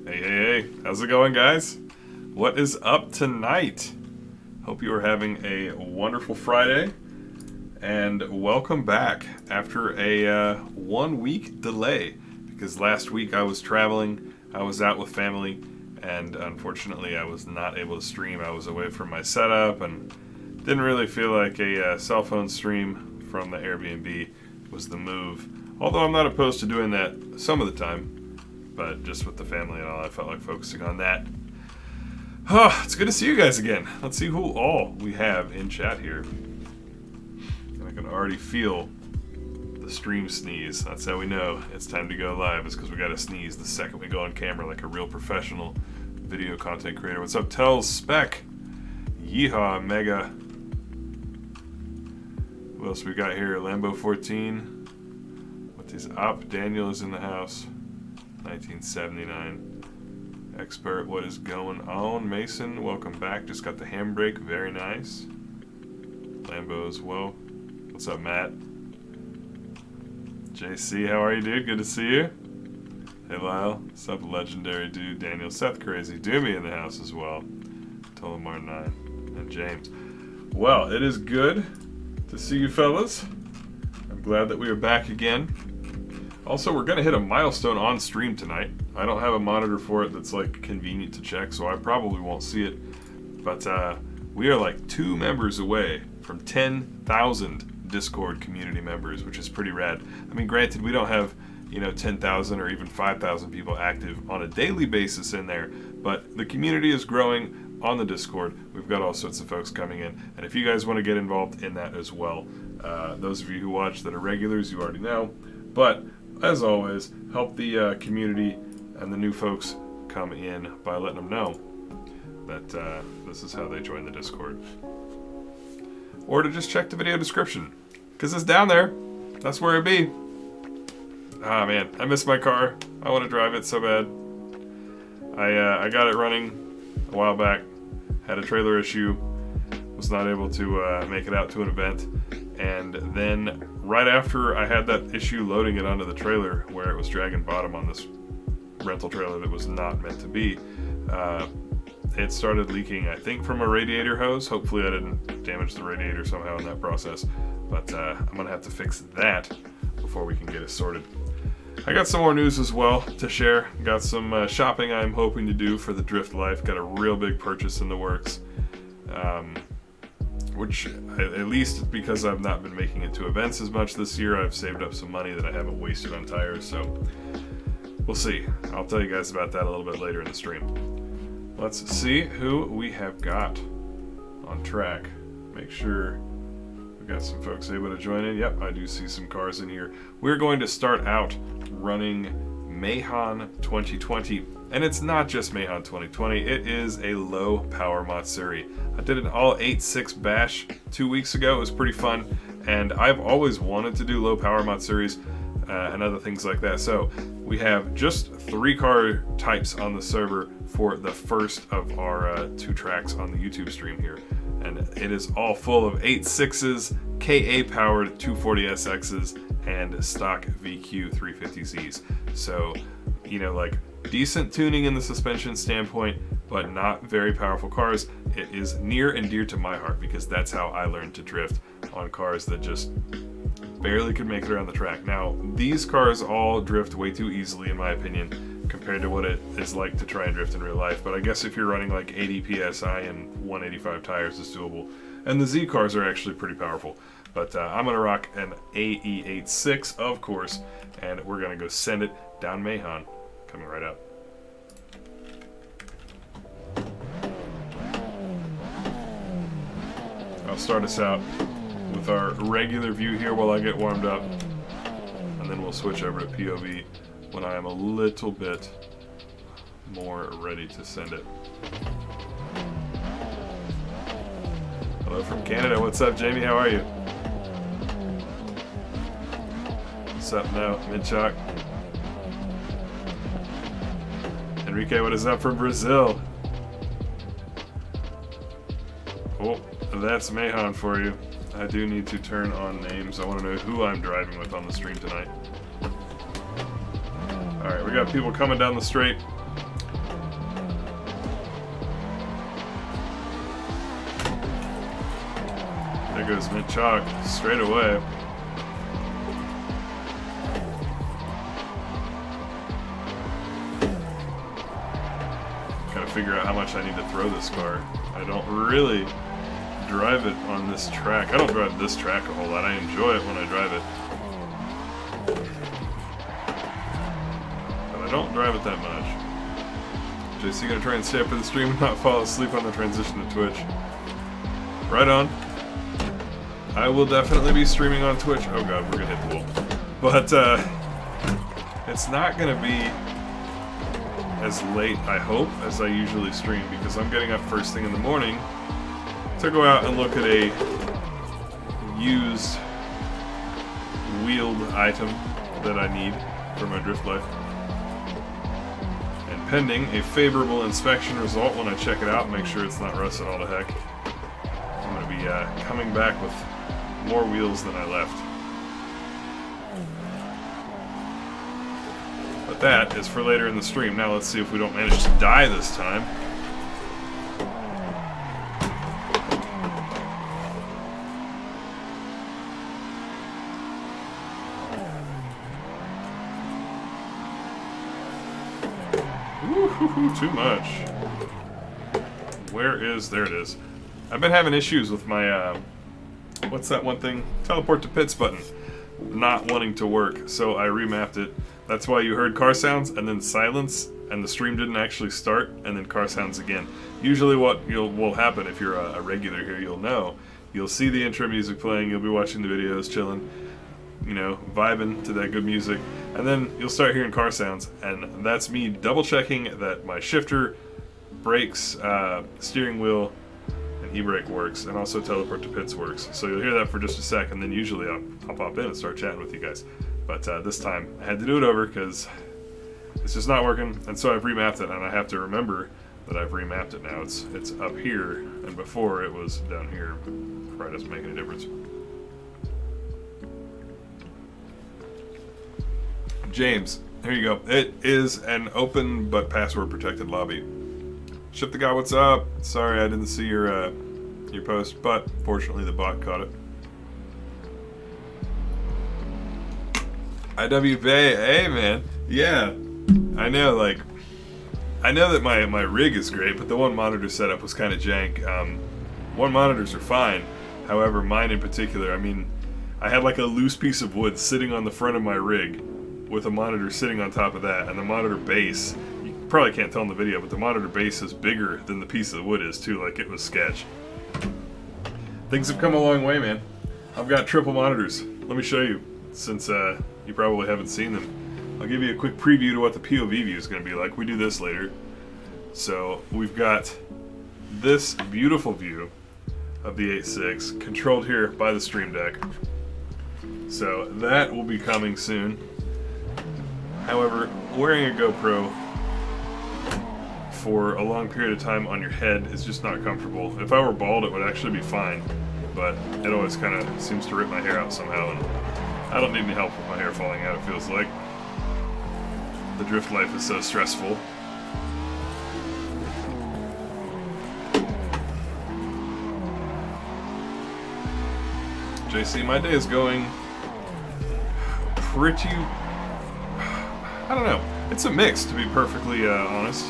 Hey, how's it going, guys? What is up tonight? Hope you are having a wonderful Friday, and welcome back after a 1 week delay, because last week I was traveling, I was out with family, and unfortunately I was not able to stream. I was away from my setup and didn't really feel like a cell phone stream from the Airbnb was the move. Although I'm not opposed to doing that some of the time, but just with the family and all, I felt like focusing on that. Oh, it's good to see you guys again. Let's see who all we have in chat here. And I can already feel the stream sneeze. That's how we know it's time to go live, is because we got to sneeze the second we go on camera like a real professional video content creator. What's up, Tells, Spec, Yeehaw, Mega. What else we got here? Lambo 14. What is up? Daniel is in the house. 1979. Expert, what is going on? Mason, welcome back. Just got the handbrake. Very nice. Lambo as well. What's up, Matt? JC, how are you, dude? Good to see you. Hey, Lyle. What's up, legendary dude? Daniel, Seth, crazy. Doomy in the house as well. Tolamar 9. And James. Well, it is good to see you fellas. I'm glad that we are back again. Also, we're going to hit a milestone on stream tonight. I don't have a monitor for it that's like convenient to check, so I probably won't see it. But we are like 2 members away from 10,000 Discord community members, which is pretty rad. I mean, granted, we don't have, 10,000 or even 5,000 people active on a daily basis in there, but the community is growing on the Discord. We've got all sorts of folks coming in, and if you guys want to get involved in that as well, those of you who watch that are regulars, you already know. But as always, help the community and the new folks come in by letting them know that this is how they join the Discord. Or to just check the video description, because it's down there. That's where it be. Ah, man, I miss my car. I want to drive it so bad. I got it running a while back. Had a trailer issue. Was not able to make it out to an event. And then right after I had that issue loading it onto the trailer, where it was dragging bottom on this rental trailer that was not meant to be, it started leaking, I think, from a radiator hose. Hopefully I didn't damage the radiator somehow in that process, but I'm gonna have to fix that before we can get it sorted. I got some more news as well to share. Got some shopping I'm hoping to do for the Drift Life. Got a real big purchase in the works, which, at least because I've not been making it to events as much this year, I've saved up some money that I haven't wasted on tires, so we'll see. I'll tell you guys about that a little bit later in the stream. Let's see who we have got on track. Make sure we got some folks able to join in. Yep, I do see some cars in here. We're going to start out running Meihan 2020. And it's not just Meihan 2020, it is a low power Matsuri. I did an all 8.6 bash 2 weeks ago. It was pretty fun, and I've always wanted to do low power Matsuris and other things like that. So we have just 3 car types on the server for the first of our 2 tracks on the YouTube stream here. And it is all full of 8.6s, KA powered 240SXs, and stock VQ 350Zs. So, like, decent tuning in the suspension standpoint, but not very powerful cars. It is near and dear to my heart because that's how I learned to drift, on cars that just barely could make it around the track. Now, these cars all drift way too easily, in my opinion, compared to what it is like to try and drift in real life. But I guess if you're running like 80 PSI and 185 tires, it's doable. And the Z cars are actually pretty powerful. But I'm going to rock an AE86, of course, and we're going to go send it down Meihan. Coming right up. I'll start us out with our regular view here while I get warmed up, and then we'll switch over to POV when I am a little bit more ready to send it. Hello from Canada. What's up, Jamie? How are you? What's up now, Midchalk? Enrique, what is up from Brazil? Oh, that's Meihan for you. I do need to turn on names. I want to know who I'm driving with on the stream tonight. Alright, we got people coming down the straight. There goes Mint Chalk straight away. Gotta figure out how much I need to throw this car. I don't really drive it on this track. I don't drive this track a whole lot. I enjoy it when I drive it. I don't drive it that much. JC gonna try and stay up for the stream and not fall asleep on the transition to Twitch. Right on. I will definitely be streaming on Twitch. Oh god, we're gonna hit the wall. But it's not gonna be as late, I hope, as I usually stream, because I'm getting up first thing in the morning to go out and look at a used wheeled item that I need for my drift life. And pending a favorable inspection result when I check it out, make sure it's not rusted all to heck, I'm going to be coming back with more wheels than I left. But that is for later in the stream. Now let's see if we don't manage to die this time. Woo-hoo-hoo, too much. Where is... There it is. I've been having issues with my, what's that one thing? Teleport to pits button. Not wanting to work, so I remapped it. That's why you heard car sounds and then silence, and the stream didn't actually start, and then car sounds again. Usually what will happen if you're a regular here, you'll see the intro music playing, you'll be watching the videos, chilling, you know, vibing to that good music, and then you'll start hearing car sounds, and that's me double checking that my shifter, brakes, steering wheel, and e-brake works, and also teleport to pits works. So you'll hear that for just a sec, and then usually I'll pop in and start chatting with you guys. But this time I had to do it over because it's just not working, and so I've remapped it, and I have to remember that I've remapped it now. It's up here, and before it was down here. Probably doesn't make any difference. James, here you go. It is an open but password protected lobby. Ship the guy, what's up? Sorry I didn't see your post, but fortunately the bot caught it. IWBA, hey man, yeah, I know, like, I know that my rig is great, but the one monitor setup was kind of jank. One monitors are fine, however, mine in particular, I mean, I had like a loose piece of wood sitting on the front of my rig with a monitor sitting on top of that, and the monitor base, you probably can't tell in the video, but the monitor base is bigger than the piece of wood is too, like it was sketch. Things have come a long way, man. I've got triple monitors. Let me show you, since you probably haven't seen them. I'll give you a quick preview to what the POV view is going to be like. We do this later. So we've got this beautiful view of the 8.6 controlled here by the Stream Deck. So that will be coming soon. However, wearing a GoPro for a long period of time on your head is just not comfortable. If I were bald, it would actually be fine, but it always kind of seems to rip my hair out somehow, and I don't need any help with my hair falling out, it feels like. The drift life is so stressful. JC, my day is going pretty... I don't know. It's a mix, to be perfectly honest.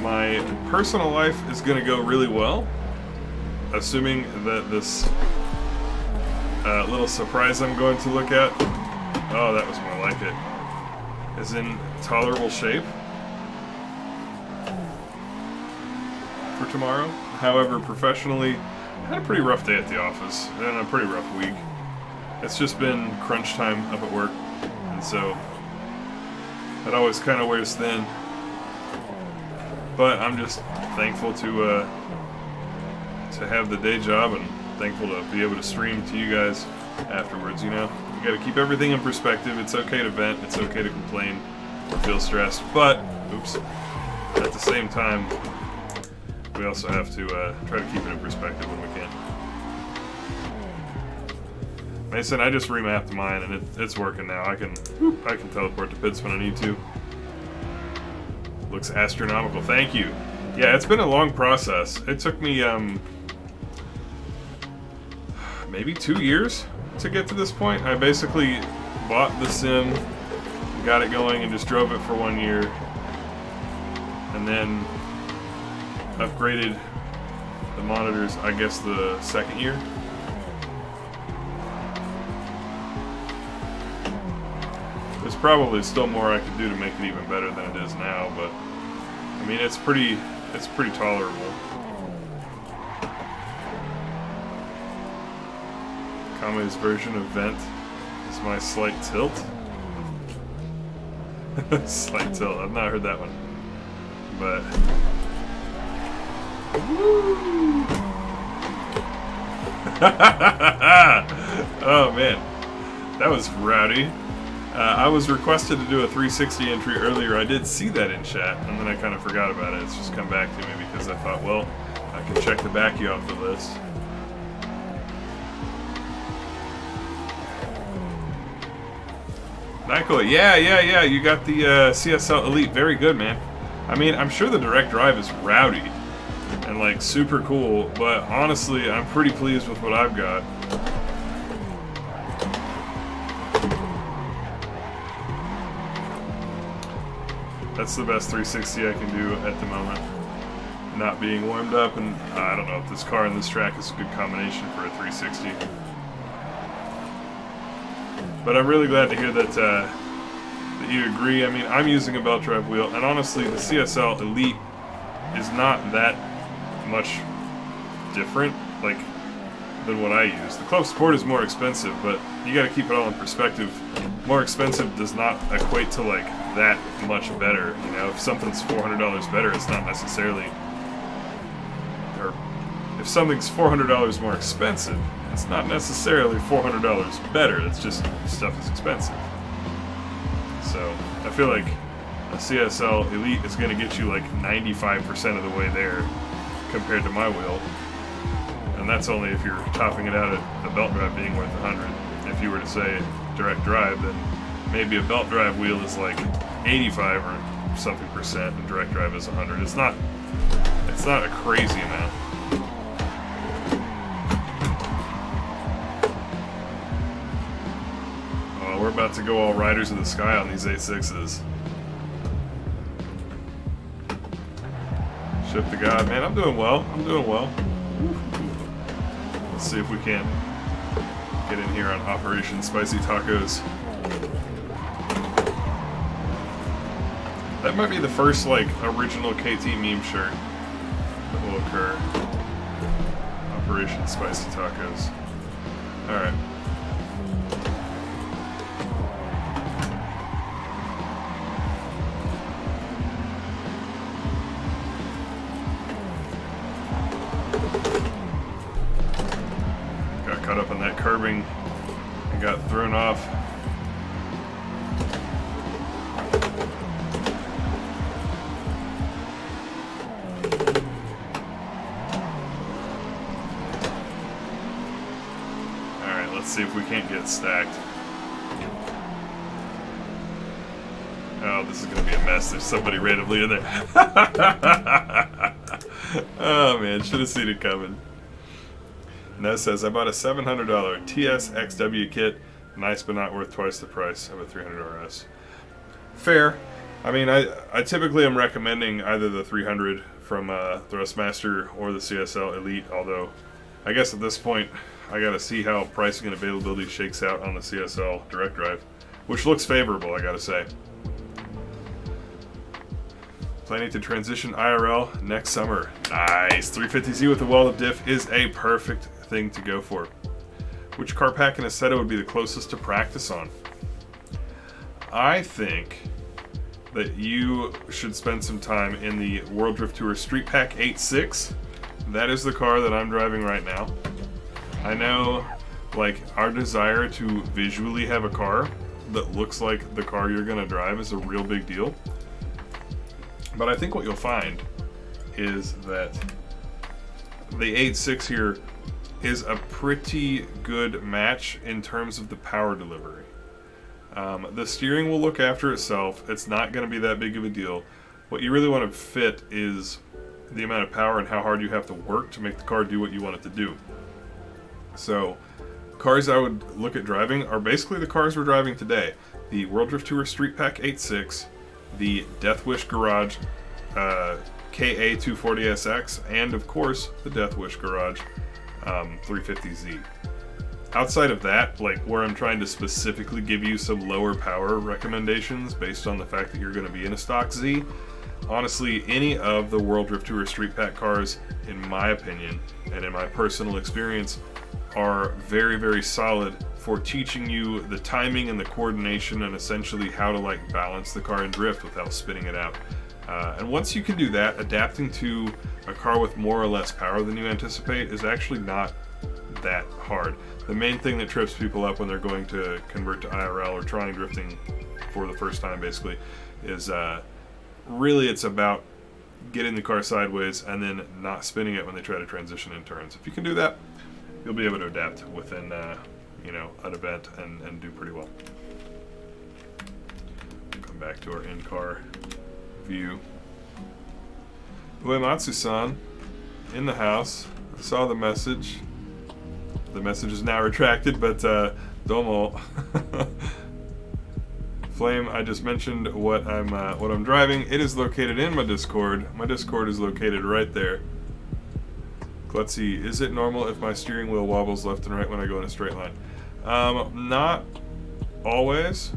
My personal life is going to go really well, assuming that this little surprise I'm going to look at, oh, that was more like it, is in tolerable shape for tomorrow. However, professionally, I had a pretty rough day at the office, and a pretty rough week. It's just been crunch time up at work, and so that always kind of wears thin. But I'm just thankful to have the day job, and thankful to be able to stream to you guys afterwards. You know, you got to keep everything in perspective. It's okay to vent, it's okay to complain or feel stressed, but oops, at the same time we also have to try to keep it in perspective when we can. Mason, I just remapped mine, and it's working now. I can teleport to pits when I need to. Looks astronomical. Thank you. Yeah, it's been a long process. It took me maybe 2 years to get to this point. I basically bought the sim, got it going, and just drove it for 1 year, and then upgraded the monitors, I guess, the second year. There's There's probably still more I could do to make it even better than it is now, but I mean, it's pretty tolerable. Kame's version of vent is my slight tilt. Slight tilt. I've not heard that one, but woo! Oh man, that was rowdy. I was requested to do a 360 entry earlier. I did see that in chat, and then I kind of forgot about it. It's just come back to me because I thought, well, I can check the backy off the list. Nikko, yeah, you got the CSL Elite. Very good, man. I mean, I'm sure the direct drive is rowdy and like super cool, but honestly, I'm pretty pleased with what I've got. That's the best 360 I can do at the moment. Not being warmed up, and I don't know if this car and this track is a good combination for a 360. But I'm really glad to hear that that you agree. I mean, I'm using a belt drive wheel, and honestly, the CSL Elite is not that much different, like, than what I use. The Club Sport is more expensive, but you got to keep it all in perspective. More expensive does not equate to like that much better. You know, if something's $400 better, it's not necessarily. Or if something's $400 more expensive, it's not necessarily $400 better. It's just stuff is expensive. So I feel like a CSL Elite is going to get you like 95% of the way there compared to my wheel. And that's only if you're topping it out at the belt drive being worth 100. If you were to say direct drive, then maybe a belt drive wheel is like 85 or something percent, and direct drive is 100. It's not a crazy amount. Oh, we're about to go all Riders of the Sky on these 8.6s. Ship to God, man. I'm doing well. Let's see if we can get in here on Operation Spicy Tacos. That might be the first, like, original KT meme shirt that will occur. Operation Spicy Tacos. Alright. Got caught up on that curbing and got thrown off. Let's see if we can't get stacked. Oh, this is going to be a mess. There's somebody randomly in there. Oh, man. Should have seen it coming. Nez says, I bought a $700 TSXW kit. Nice, but not worth twice the price of a 300 RS. Fair. I mean, I typically am recommending either the 300 from Thrustmaster or the CSL Elite, although I guess at this point I gotta see how pricing and availability shakes out on the CSL direct drive, which looks favorable, I gotta say. Planning to transition IRL next summer. Nice! 350Z with a wall of diff is a perfect thing to go for. Which car pack and Assetto would be the closest to practice on? I think that you should spend some time in the World Drift Tour Street Pack 8.6. That is the car that I'm driving right now. I know, like, our desire to visually have a car that looks like the car you're going to drive is a real big deal. But I think what you'll find is that the 8.6 here is a pretty good match in terms of the power delivery. The steering will look after itself. It's not going to be that big of a deal. What you really want to fit is the amount of power and how hard you have to work to make the car do what you want it to do. So, cars I would look at driving are basically the cars we're driving today. The World Drift Tour Street Pack 8.6, the Death Wish Garage KA240SX, and of course, the Death Wish Garage 350Z. outside of that, like where I'm trying to specifically give you some lower power recommendations based on the fact that you're going to be in a stock Z, honestly, any of the World Drift Tour Street Pack cars, in my opinion, and in my personal experience, are very, very solid for teaching you the timing and the coordination and essentially how to like balance the car in drift without spinning it out. And once you can do that, adapting to a car with more or less power than you anticipate is actually not that hard. The main thing that trips people up when they're going to convert to IRL or trying drifting for the first time basically is really it's about getting the car sideways and then not spinning it when they try to transition in turns. If you can do that, you'll be able to adapt within you know, an event and do pretty well. Come back to our in-car view. Uematsu-san in the house. I saw the message. The message is now retracted, but domo. Flame, I just mentioned what I'm driving. It is located in my Discord. My Discord is located right there. Let's see, is it normal if my steering wheel wobbles left and right when I go in a straight line? Not always.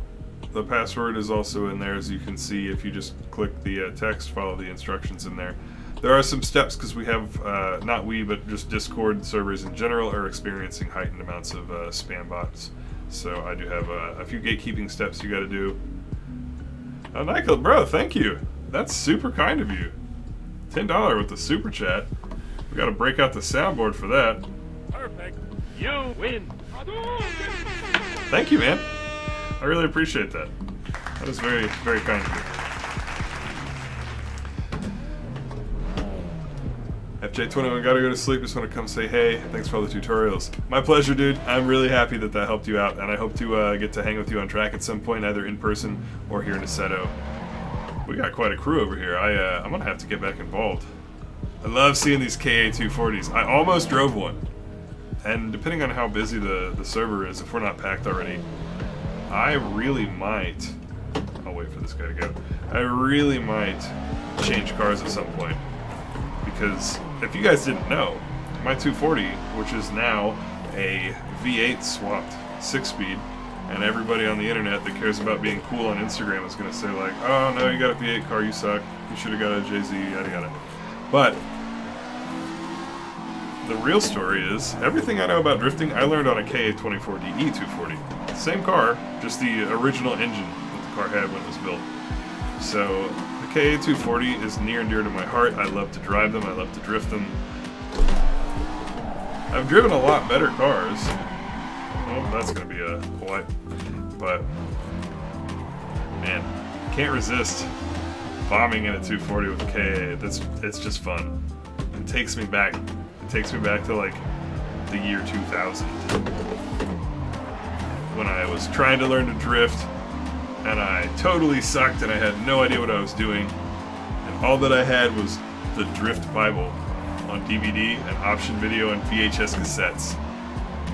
The password is also in there, as you can see if you just click the text, follow the instructions in there. There are some steps because we have, not we, but just Discord servers in general are experiencing heightened amounts of spam bots. So I do have a few gatekeeping steps you got to do. Oh, Nikko, bro, thank you. That's super kind of you. $10 with the super chat. We got to break out the soundboard for that. Perfect. You win. Thank you, man. I really appreciate that. That is very, very kind of you. FJ21, gotta go to sleep. Just want to come say hey. Thanks for all the tutorials. My pleasure, dude. I'm really happy that that helped you out, and I hope to get to hang with you on track at some point, either in person or here in Assetto. We got quite a crew over here. I'm gonna have to get back involved. I love seeing these KA240s. I almost drove one, and depending on how busy the server is, if we're not packed already, I really might. I'll wait for this guy to go. I really might change cars at some point. Because if you guys didn't know, my 240, which is now a V8 swapped 6-speed, and everybody on the internet that cares about being cool on Instagram is going to say like, oh no, you got a V8 car, you suck, you should have got a JZ, yada yada. But the real story is, everything I know about drifting, I learned on a KA24DE 240. Same car, just the original engine that the car had when it was built. So the KA240 is near and dear to my heart. I love to drive them, I love to drift them. I've driven a lot better cars. Oh, that's gonna be a what? But man, can't resist bombing in a 240 with a KA. It's just fun. It takes me back. It takes me back to like the year 2000 when I was trying to learn to drift. And I totally sucked and I had no idea what I was doing. And all that I had was the Drift Bible on DVD and option video and VHS cassettes.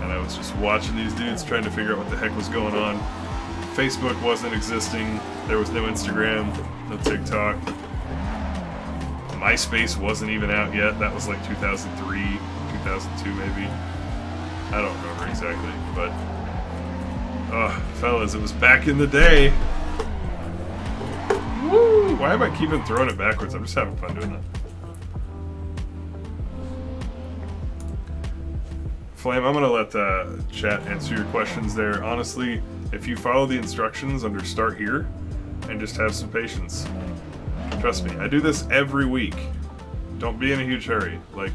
And I was just watching these dudes trying to figure out what the heck was going on. Facebook wasn't existing. There was no Instagram, no TikTok. MySpace wasn't even out yet. That was like 2003, 2002 maybe. I don't remember exactly, but oh, fellas, it was back in the day. Woo! Why am I keeping throwing it backwards? I'm just having fun doing that. Flame, I'm gonna let chat answer your questions there. Honestly, if you follow the instructions under Start Here and just have some patience, trust me, I do this every week. Don't be in a huge hurry. Like,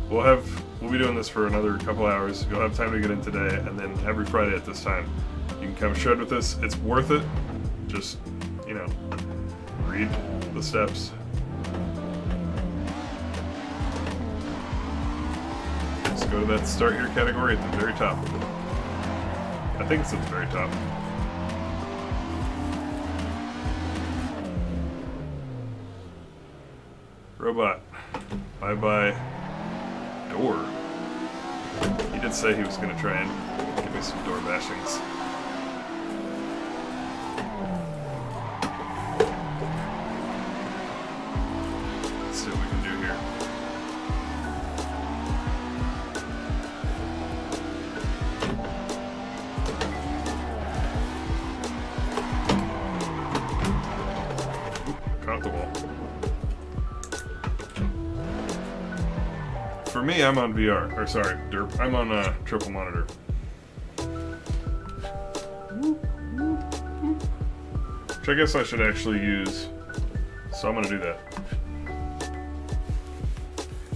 we'll be doing this for another couple hours. You'll have time to get in today, and then every Friday at this time, you can come shred with us. It's worth it. Just, you know, read the steps. Just go to that Start Here category at the very top. I think it's at the very top. Robot. Bye-bye. Door. He did say he was going to try and give me some door bashings. Let's see what we can do here. caught the wall. For me, I'm on VR. Or sorry, derp. I'm on triple monitor. Which I guess I should actually use. So I'm going to do that.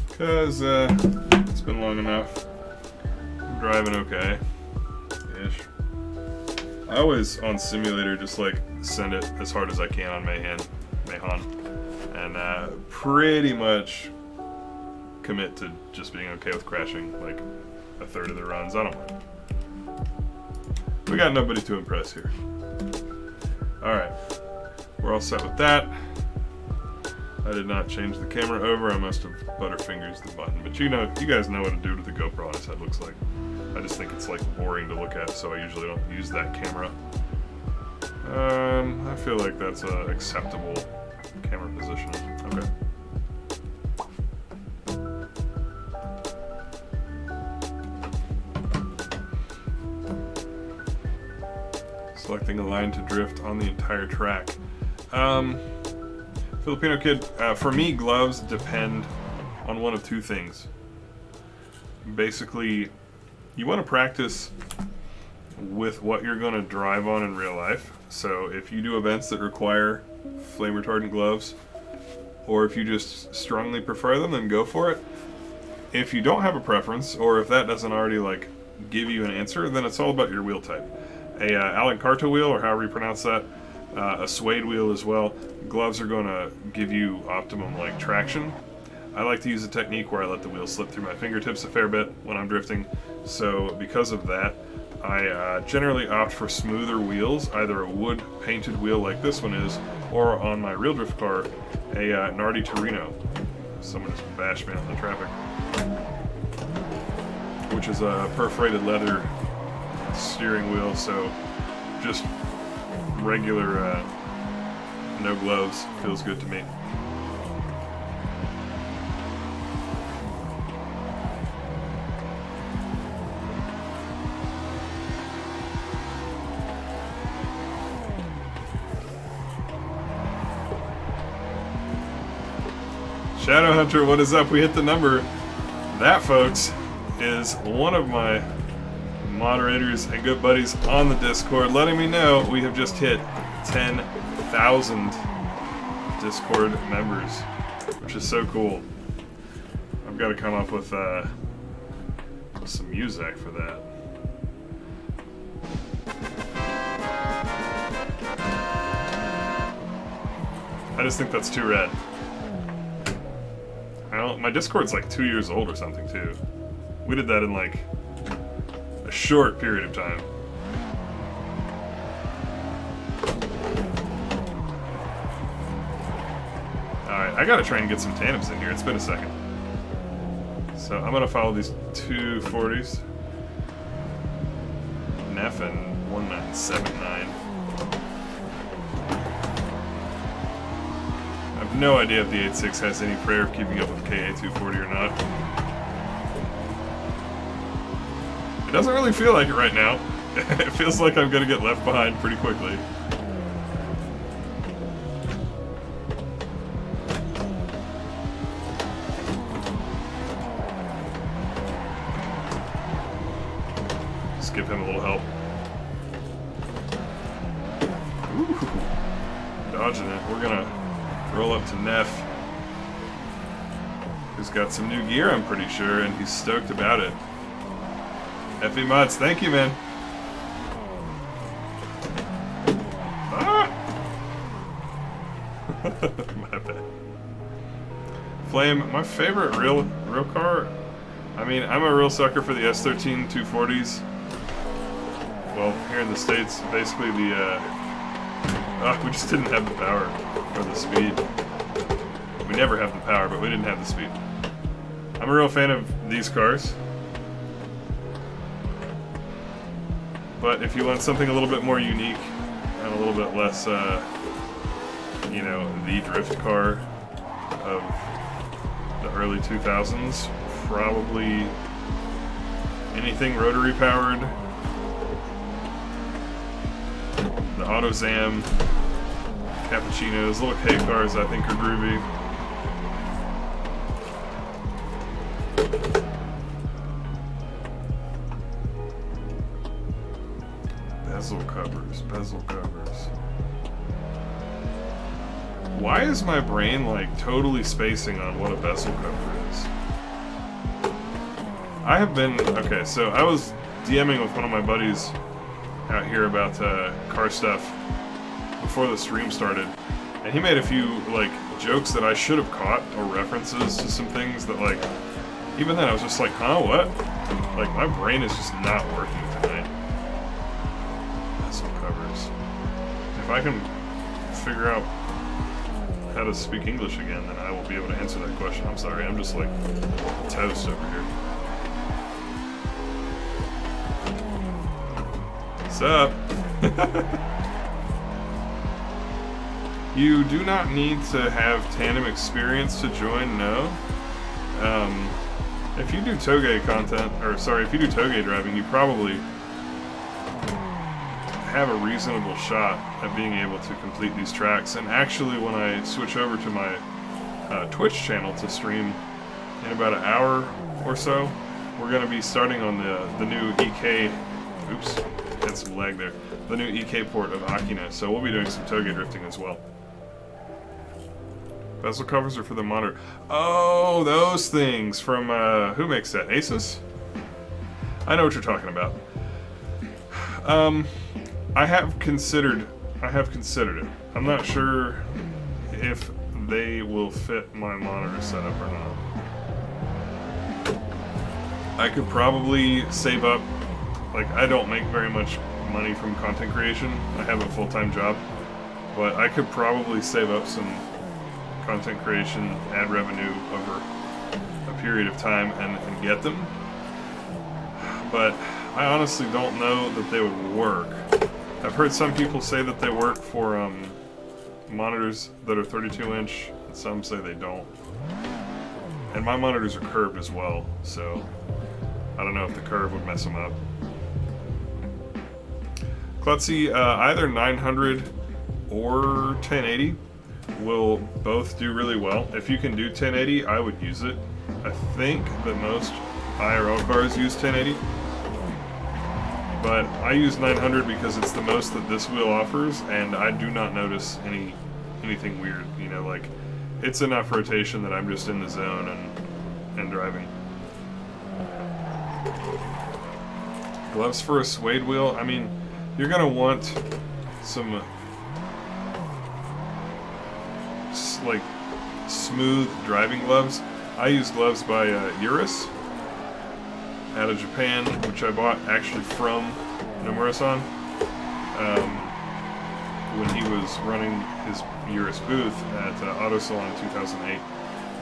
Because it's been long enough. I'm driving okay-ish. I always, on simulator, just like send it as hard as I can on Meihan. And pretty much commit to just being okay with crashing like a third of the runs. I don't mind. We got nobody to impress here. Alright. We're all set with that. I did not change the camera over. I must have butterfingers the button. But you guys know what to do to the GoPro on his head looks like. I just think it's like boring to look at, so I usually don't use that camera. I feel like that's an acceptable camera position. Okay. Selecting a line to drift on the entire track. Filipino kid, for me, gloves depend on one of two things. Basically, you want to practice with what you're going to drive on in real life. So if you do events that require flame retardant gloves, or if you just strongly prefer them, then go for it. If you don't have a preference, or if that doesn't already like give you an answer, then it's all about your wheel type. A Alencarto wheel, or however you pronounce that, a suede wheel as well. Gloves are going to give you optimum like traction. I like to use a technique where I let the wheel slip through my fingertips a fair bit when I'm drifting. So because of that, I generally opt for smoother wheels, either a wood painted wheel like this one is, or on my real drift car, a Nardi Torino. Someone just bashed me out in the traffic. Which is a perforated leather steering wheel, so just regular no gloves feels good to me. Shadow Hunter, what is up? We hit the number. That, folks, is one of my moderators and good buddies on the Discord letting me know we have just hit 10,000 Discord members, which is so cool. I've got to come up with some music for that. I just think that's too rad. My Discord's like 2 years old or something too. We did that in like a short period of time. Alright, I gotta try and get some tandems in here. It's been a second. So I'm gonna follow these 240s. Neff and 1979. I have no idea if the 8.6 has any prayer of keeping up with KA240 or not. It doesn't really feel like it right now. It feels like I'm gonna get left behind pretty quickly. Just give him a little help. Ooh. Dodging it. We're gonna roll up to Neff, who's got some new gear, I'm pretty sure, and he's stoked about it. Effie Mods, thank you, man. Ah! My bad. Flame, my favorite real car. I mean, I'm a real sucker for the S13 240s. Well, here in the States, basically the we just didn't have the power or the speed. We never have the power, but we didn't have the speed. I'm a real fan of these cars. But if you want something a little bit more unique and a little bit less, you know, the drift car of the early 2000s, probably anything rotary powered. The AutoZam cappuccinos. Little K cars I think are groovy. Bezel covers, bezel covers. Why is my brain like totally spacing on what a bezel cover is? I have been, okay, so I was DMing with one of my buddies out here about car stuff before the stream started, and he made a few like jokes that I should have caught, or references to some things that like, even then I was just like, huh, what? Like my brain is just not working tonight. Bezel covers. If I can figure out how to speak English again, then I will be able to answer that question. I'm sorry, I'm just like toast over here. What's up? You do not need to have tandem experience to join, no. If you do toge content, or sorry, if you do toge driving, you probably have a reasonable shot at being able to complete these tracks. And actually, when I switch over to my Twitch channel to stream in about an hour or so, we're going to be starting on the new EK. Oops, had some lag there. The new EK port of Akina, so we'll be doing some toge drifting as well. Bezel covers are for the monitor. Oh, those things from who makes that? Asus? I know what you're talking about. I have considered it. I'm not sure if they will fit my monitor setup or not. I could probably save up. Like, I don't make very much money from content creation. I have a full-time job, but I could probably save up some content creation ad revenue over a period of time and get them. But I honestly don't know that they would work. I've heard some people say that they work for monitors that are 32-inch, and some say they don't. And my monitors are curved as well, so I don't know if the curve would mess them up. Klutzy, either 900 or 1080 will both do really well. If you can do 1080, I would use it. I think that most IRL cars use 1080. But I use 900 because it's the most that this wheel offers, and I do not notice anything weird. You know, like, it's enough rotation that I'm just in the zone and driving. Gloves for a suede wheel? I mean, you're gonna want some like smooth driving gloves. I use gloves by Urus out of Japan, which I bought actually from Nomura-san when he was running his Urus booth at Auto Salon in 2008.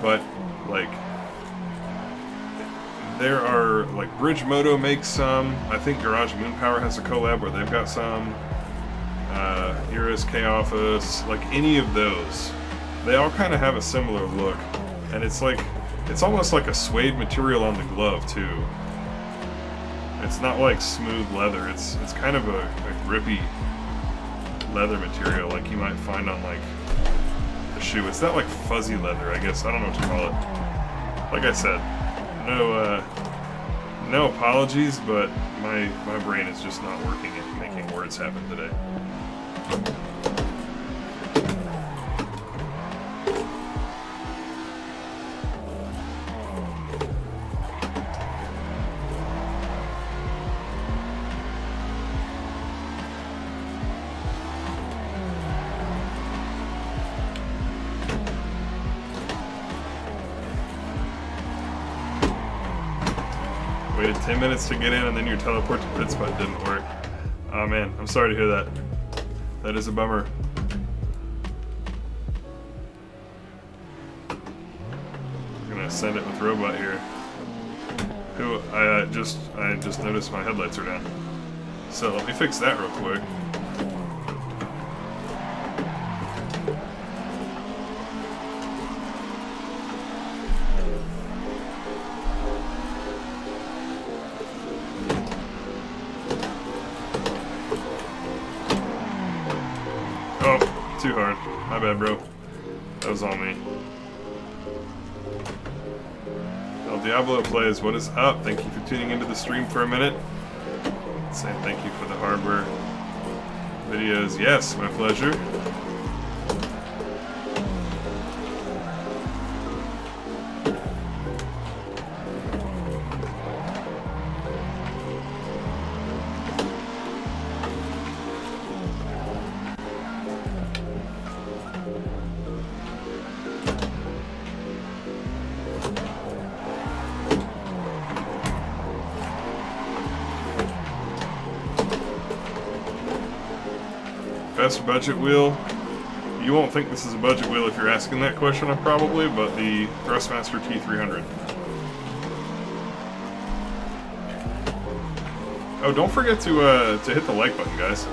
But like, there are like Bridgemoto makes some. I think Garage Moon Power has a collab where they've got some. Urus, K-Office, like any of those. They all kind of have a similar look, and it's like, it's almost like a suede material on the glove too. It's not like smooth leather. It's kind of a grippy leather material like you might find on like a shoe. It's not like fuzzy leather, I guess. I don't know what to call it. Like I said, no apologies, but my brain is just not working at making words happen today. Waited 10 minutes to get in, and then your teleport to pit spot didn't work. Oh man, I'm sorry to hear that. That is a bummer. I'm gonna send it with Robot here. Who I just noticed my headlights are down. So let me fix that real quick. Too hard. My bad, bro. That was on me. El Diablo plays, what is up? Thank you for tuning into the stream for a minute. Saying thank you for the hardware videos. Yes, my pleasure. Best budget wheel. You won't think this is a budget wheel if you're asking that question, probably, but the Thrustmaster T300. Oh, don't forget to hit the like button, guys.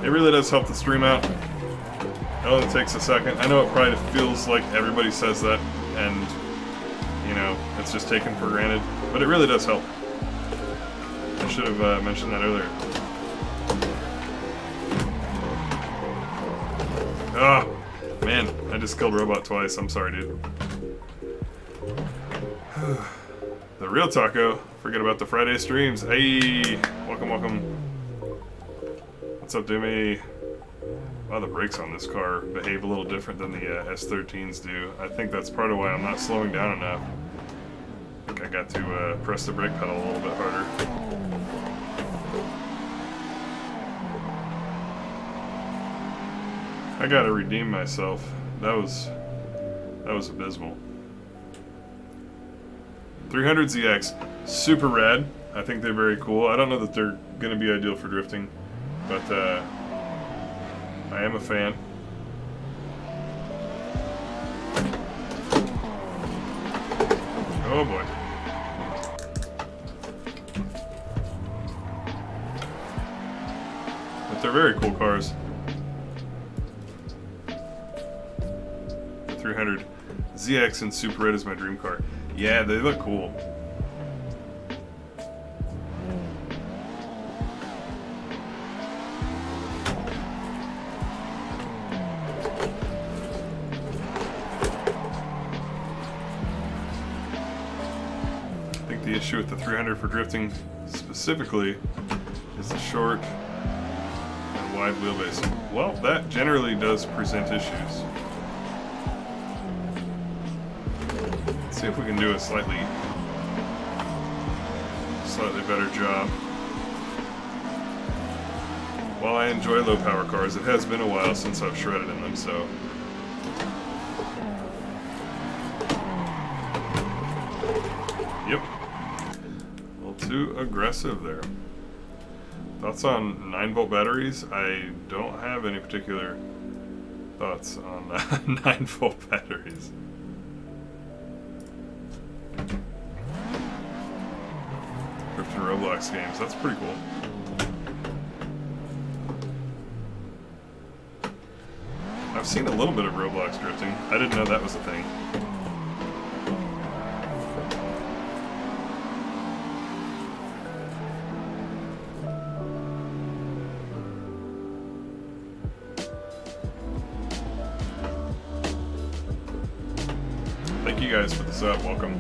It really does help the stream out. It only takes a second. I know it probably feels like everybody says that, and, you know, it's just taken for granted, but it really does help. I should have mentioned that earlier. Oh, man, I just killed Robot twice. I'm sorry, dude. The real taco. Forget about the Friday streams. Hey, welcome, welcome. What's up, Dimmy? Wow, the brakes on this car behave a little different than the S13s do. I think that's part of why I'm not slowing down enough. I think I got to press the brake pedal a little bit harder. I gotta redeem myself. That was abysmal. 300ZX, super rad. I think they're very cool. I don't know that they're gonna be ideal for drifting, but I am a fan. Oh boy. But they're very cool cars. 300 ZX and Super Red is my dream car. Yeah, they look cool. I think the issue with the 300 for drifting specifically is the short and wide wheelbase. Well, that generally does present issues. See if we can do a slightly better job. While I enjoy low power cars, it has been a while since I've shredded in them, so. Yep. A little too aggressive there. Thoughts on 9-volt batteries? I don't have any particular thoughts on 9-volt batteries. Drifting Roblox games, that's pretty cool. I've seen a little bit of Roblox drifting. I didn't know that was a thing. Thank you guys for the sub, welcome.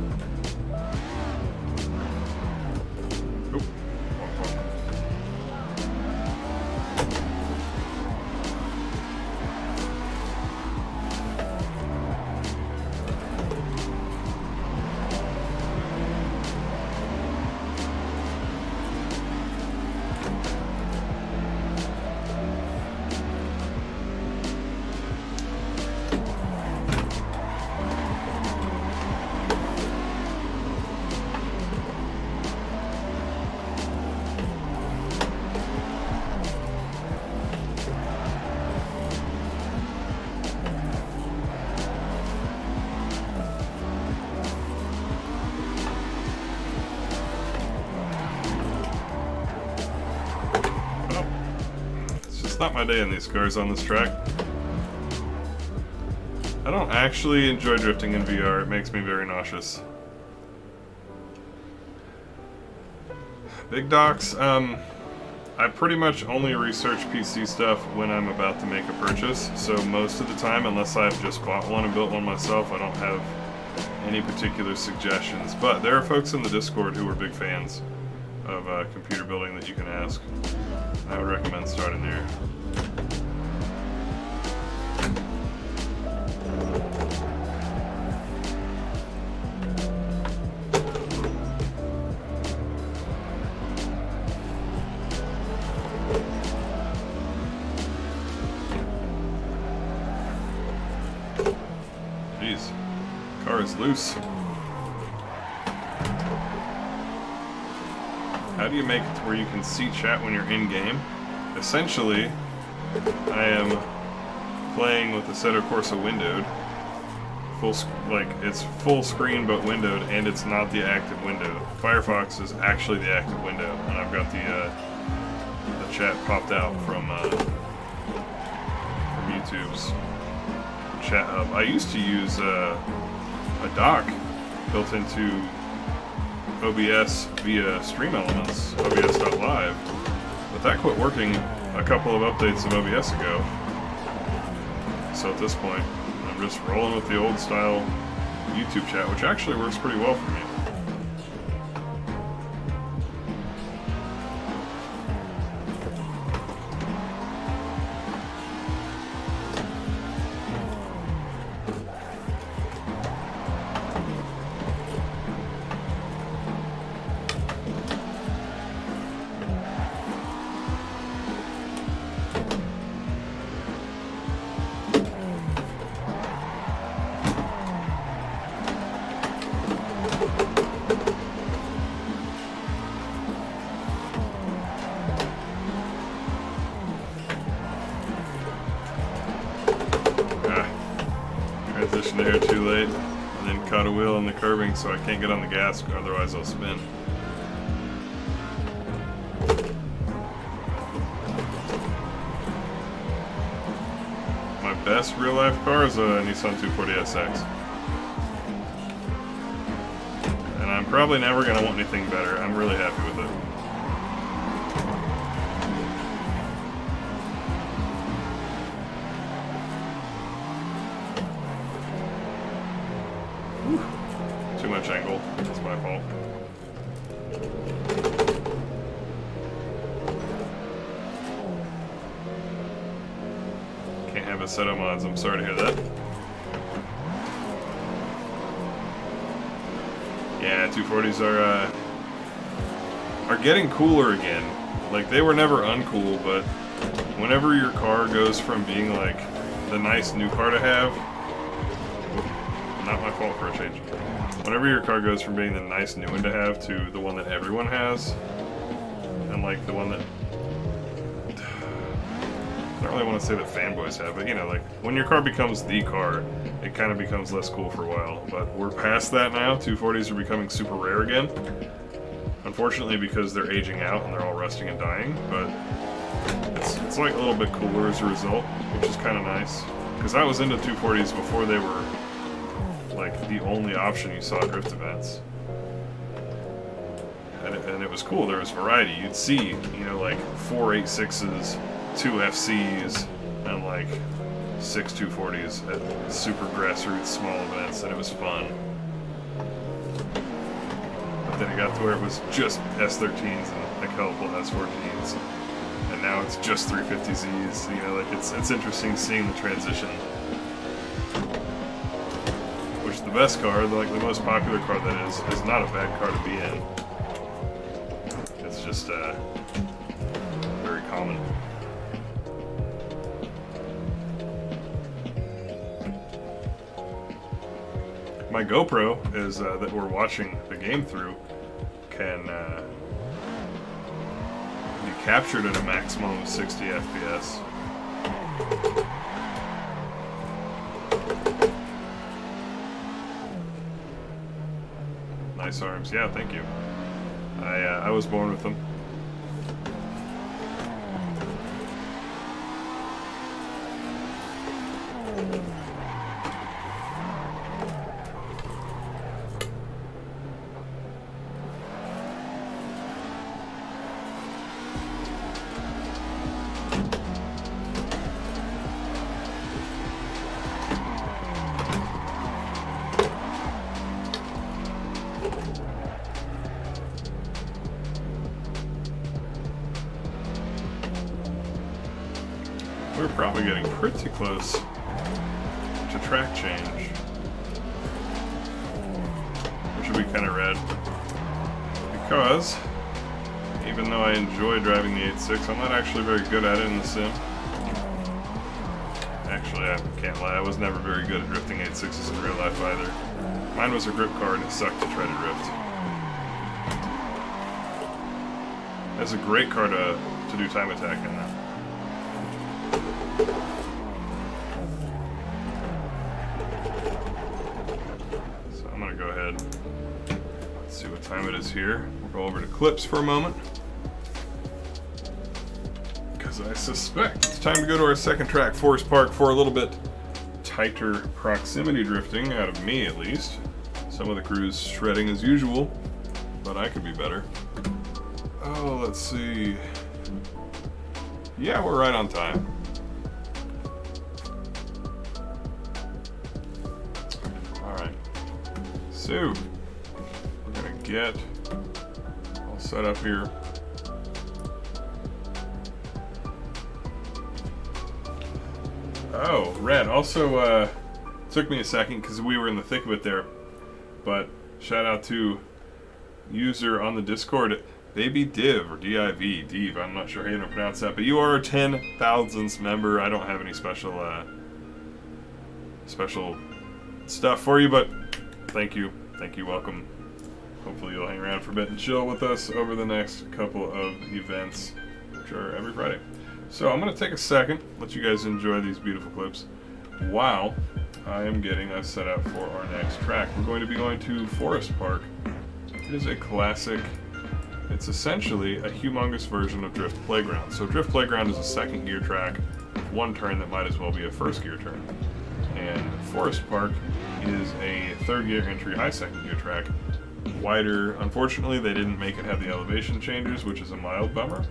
Not my day in these cars on this track. I don't actually enjoy drifting in VR. It makes me very nauseous. Big docks, I I pretty much only research PC stuff when I'm about to make a purchase, so most of the time, unless I've just bought one and built one myself, I don't have any particular suggestions. But there are folks in the Discord who are big fans of computer building that you can ask. I would recommend starting there. Jeez, car is loose. How do you make it to where you can see chat when you're in game? Essentially, I am playing with Assetto Corsa windowed. It's full screen but windowed, and it's not the active window. Firefox is actually the active window, and I've got the chat popped out from YouTube's chat hub. I used to use a dock built into OBS via Stream Elements, OBS.live, but that quit working a couple of updates of OBS ago. So at this point, I'm just rolling with the old style YouTube chat, which actually works pretty well for me. Transition there too late, and then caught a wheel in the curbing, so I can't get on the gas, otherwise I'll spin. My best real life car is a Nissan 240SX. And I'm probably never going to want anything better. I'm really happy with it. Too much angle. That's my fault. Can't have Assetto mods. I'm sorry to hear that. Yeah, 240s are getting cooler again. Like, they were never uncool, but whenever your car goes from being like the nice new car to have, not my fault for a change. Whenever your car goes from being the nice new one to have to the one that everyone has, and like the one that I don't really want to say that fanboys have, but you know, like when your car becomes the car, it kind of becomes less cool for a while. But we're past that now. 240s are becoming super rare again. Unfortunately, because they're aging out and they're all rusting and dying, but it's like a little bit cooler as a result, which is kind of nice. Because I was into 240s before they were like the only option you saw at drift events. And it was cool, there was variety. You'd see, you know, like 4 8.6s, 2 FCs, and like 6 240s at super grassroots small events, and it was fun. But then it got to where it was just S13s and a couple S14s, and now it's just 350Zs. You know, like it's interesting seeing the transition. Which the best car, like the most popular car that is not a bad car to be in. It's just very common. My GoPro is that we're watching the game through can be captured at a maximum of 60 FPS. Nice arms, yeah, thank you. I was born with them. probably getting pretty close to track change, which would be kind of rad. Because even though I enjoy driving the 8.6, I'm not actually very good at it in the sim. Actually, I can't lie, I was never very good at drifting 8.6s in real life either. Mine was a grip car and it sucked to try to drift. That's a great car to do time attack in though. So I'm gonna go ahead, let's see what time it is here. We'll go over to clips for a moment. Because I suspect it's time to go to our second track, Forest Park, for a little bit tighter proximity drifting, out of me at least. Some of the crew's shredding as usual, but I could be better. Oh, let's see. Yeah, we're right on time. Alright. So, we're gonna get all set up here. Oh, red. Also, took me a second because we were in the thick of it there. But shout out to user on the Discord, Baby Div, or D-I-V, Div, I'm not sure how you pronounce that, but you are a 10,000th member. I don't have any special stuff for you, but thank you, welcome. Hopefully you'll hang around for a bit and chill with us over the next couple of events, which are every Friday. So I'm going to take a second, let you guys enjoy these beautiful clips, while I am getting us set up for our next track. We're going to be going to Forest Park. It is a classic. It's essentially a humongous version of Drift Playground. So Drift Playground is a second gear track with one turn that might as well be a first gear turn. And Forest Park is a third gear entry, high second gear track. Wider. Unfortunately, they didn't make it have the elevation changers, which is a mild bummer.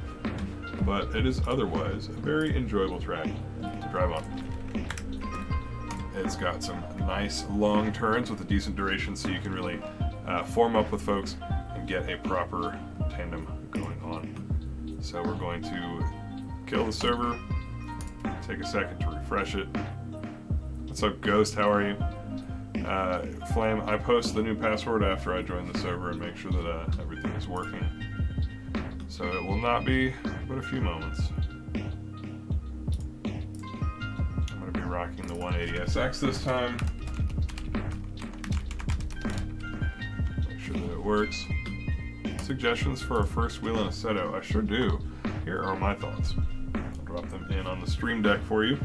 But it is otherwise a very enjoyable track to drive on. It's got some nice long turns with a decent duration, so you can really form up with folks and get a proper tandem going on. So we're going to kill the server, take a second to refresh it. What's up, Ghost? How are you? Flame, I post the new password after I join the server and make sure that everything is working. So it will not be but a few moments. I'm going to be rocking the 180SX this time. Make sure that it works. Suggestions for a first wheel in Assetto? I sure do. Here are my thoughts. I'll drop them in on the stream deck for you.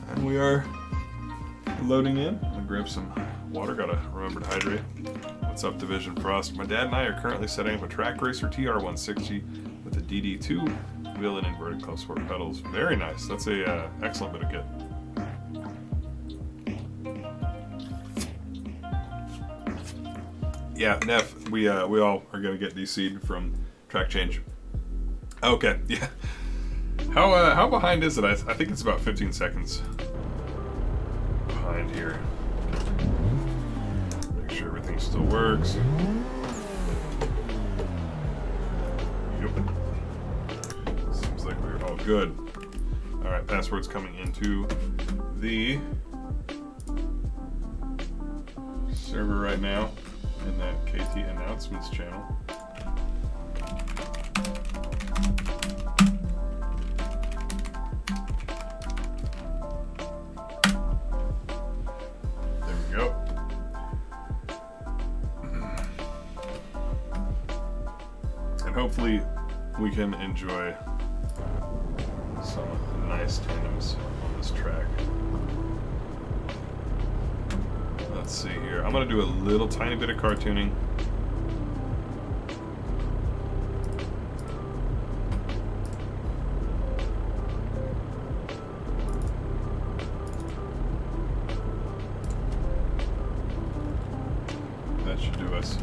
And we are loading in. I'm going to grab some water. Gotta remember to hydrate. What's up, Division Frost? My dad and I are currently setting up a track racer TR160 with a DD2 wheel and inverted club sport pedals. Very nice. That's a excellent bit of kit. Yeah, Neff, we all are gonna get DC'd from track change. Okay, yeah. How behind is it? I think it's about 15 seconds behind here. Make sure everything still works. Yep. Seems like we're all good. All right, password's coming into the server right now in that KT announcements channel. There we go. And hopefully we can enjoy some nice tandems on this track. Let's see here. I'm going to do a little tiny bit of cartooning. That should do us.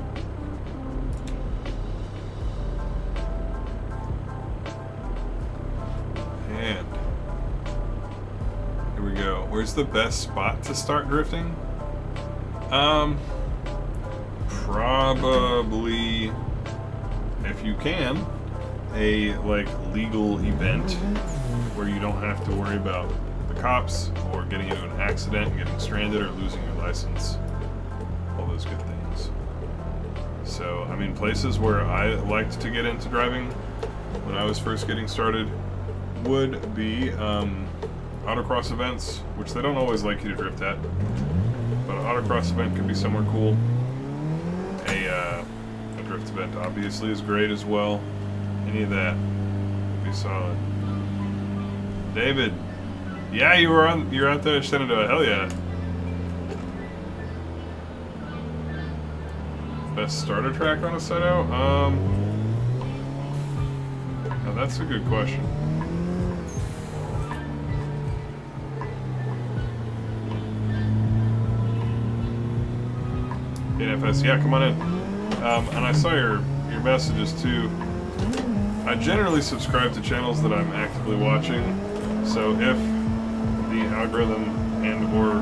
And here we go. Where's the best spot to start drifting? Probably, if you can, a like legal event where you don't have to worry about the cops or getting into an accident and getting stranded or losing your license. All those good things. So, I mean, places where I liked to get into driving when I was first getting started would be autocross events, which they don't always like you to drift at. But an autocross event could be somewhere cool. A drift event obviously is great as well. Any of that would be solid. David, yeah, you're out there at Shenandoah. Hell yeah. Best starter track on Assetto? Now that's a good question. NFS, yeah, come on in. And I saw your messages too. I generally subscribe to channels that I'm actively watching, so if the algorithm and or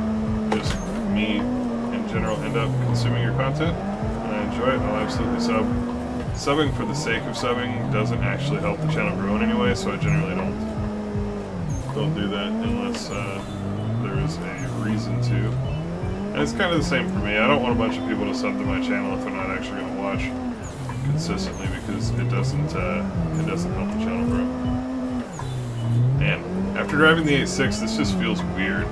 just me in general end up consuming your content and I enjoy it, I'll absolutely sub. Subbing for the sake of subbing doesn't actually help the channel grow in any way, so I generally don't do that unless there is a reason to. And it's kind of the same for me. I don't want a bunch of people to sub to my channel if they're not actually going to watch consistently, because it doesn't help the channel grow. And after driving the 8.6, this just feels weird.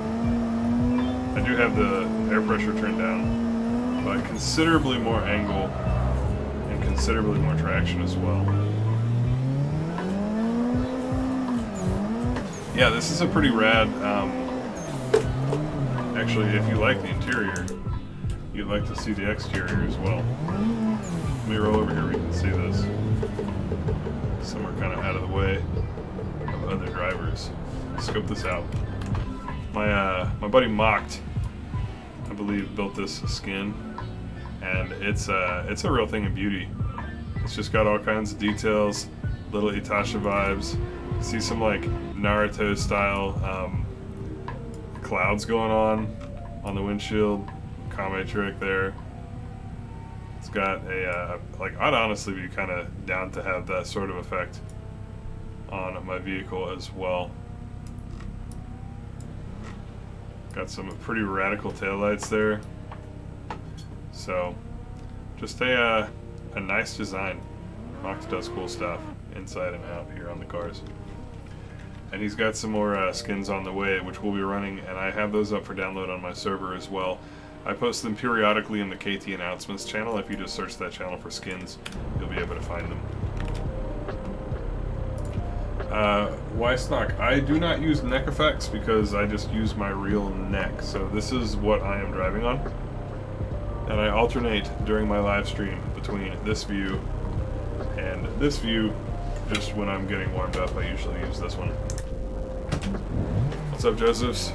I do have the air pressure turned down, but considerably more angle and considerably more traction as well. Yeah, this is a pretty rad. Actually, if you like the interior, you'd like to see the exterior as well. Let me roll over here, we can see this. Some are kind of out of the way of other drivers. Scope this out. My buddy Mocked, I believe, built this skin, and it's a real thing of beauty. It's just got all kinds of details, little Itasha vibes. See some like Naruto style clouds going on the windshield. KameTrick there. It's got a like, I'd honestly be kind of down to have that sort of effect on my vehicle as well. Got some pretty radical taillights there. So just a nice design. Mox does cool stuff inside and out here on the cars. And he's got some more skins on the way, which we'll be running, and I have those up for download on my server as well. I post them periodically in the KT Announcements channel. If you just search that channel for skins, you'll be able to find them. Weissnock, I do not use neck effects because I just use my real neck. So this is what I am driving on. And I alternate during my live stream between this view and this view. Just when I'm getting warmed up, I usually use this one. What's up, Josephs?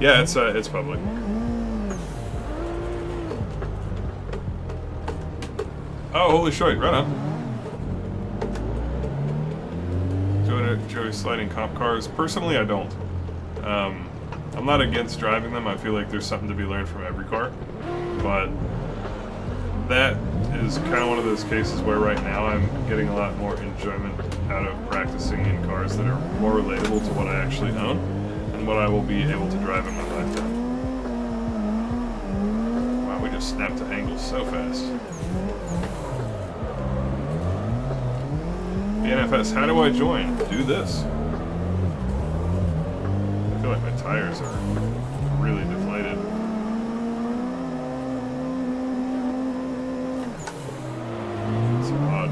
Yeah, it's public. Oh, holy shit, right on. Enjoy sliding comp cars. Personally, I don't. I'm not against driving them. I feel like there's something to be learned from every car. But that is kind of one of those cases where right now I'm getting a lot more enjoyment out of practicing in cars that are more relatable to what I actually own and what I will be able to drive in my lifetime. Wow, we just snapped to angles so fast. The NFS, how do I join? Do this. I feel like my tires are really deflated. It's odd.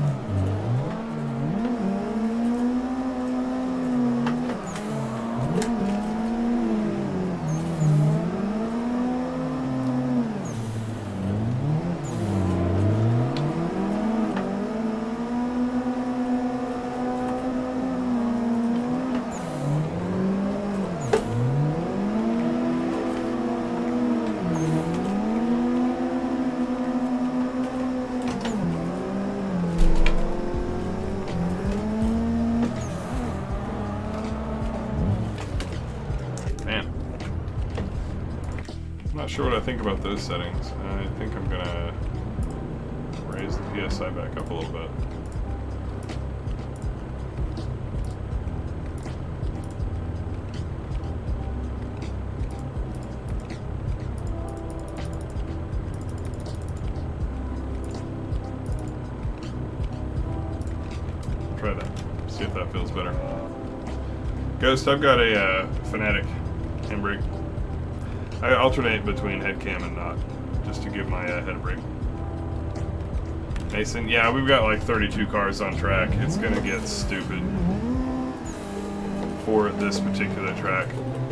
Not sure what I think about those settings. I think I'm gonna raise the PSI back up a little bit. if that feels better. Ghost, I've got a Fanatic handbrake. I alternate between head cam and not, just to give my head a break. Mason, yeah, we've got like 32 cars on track. It's gonna get stupid for this particular track.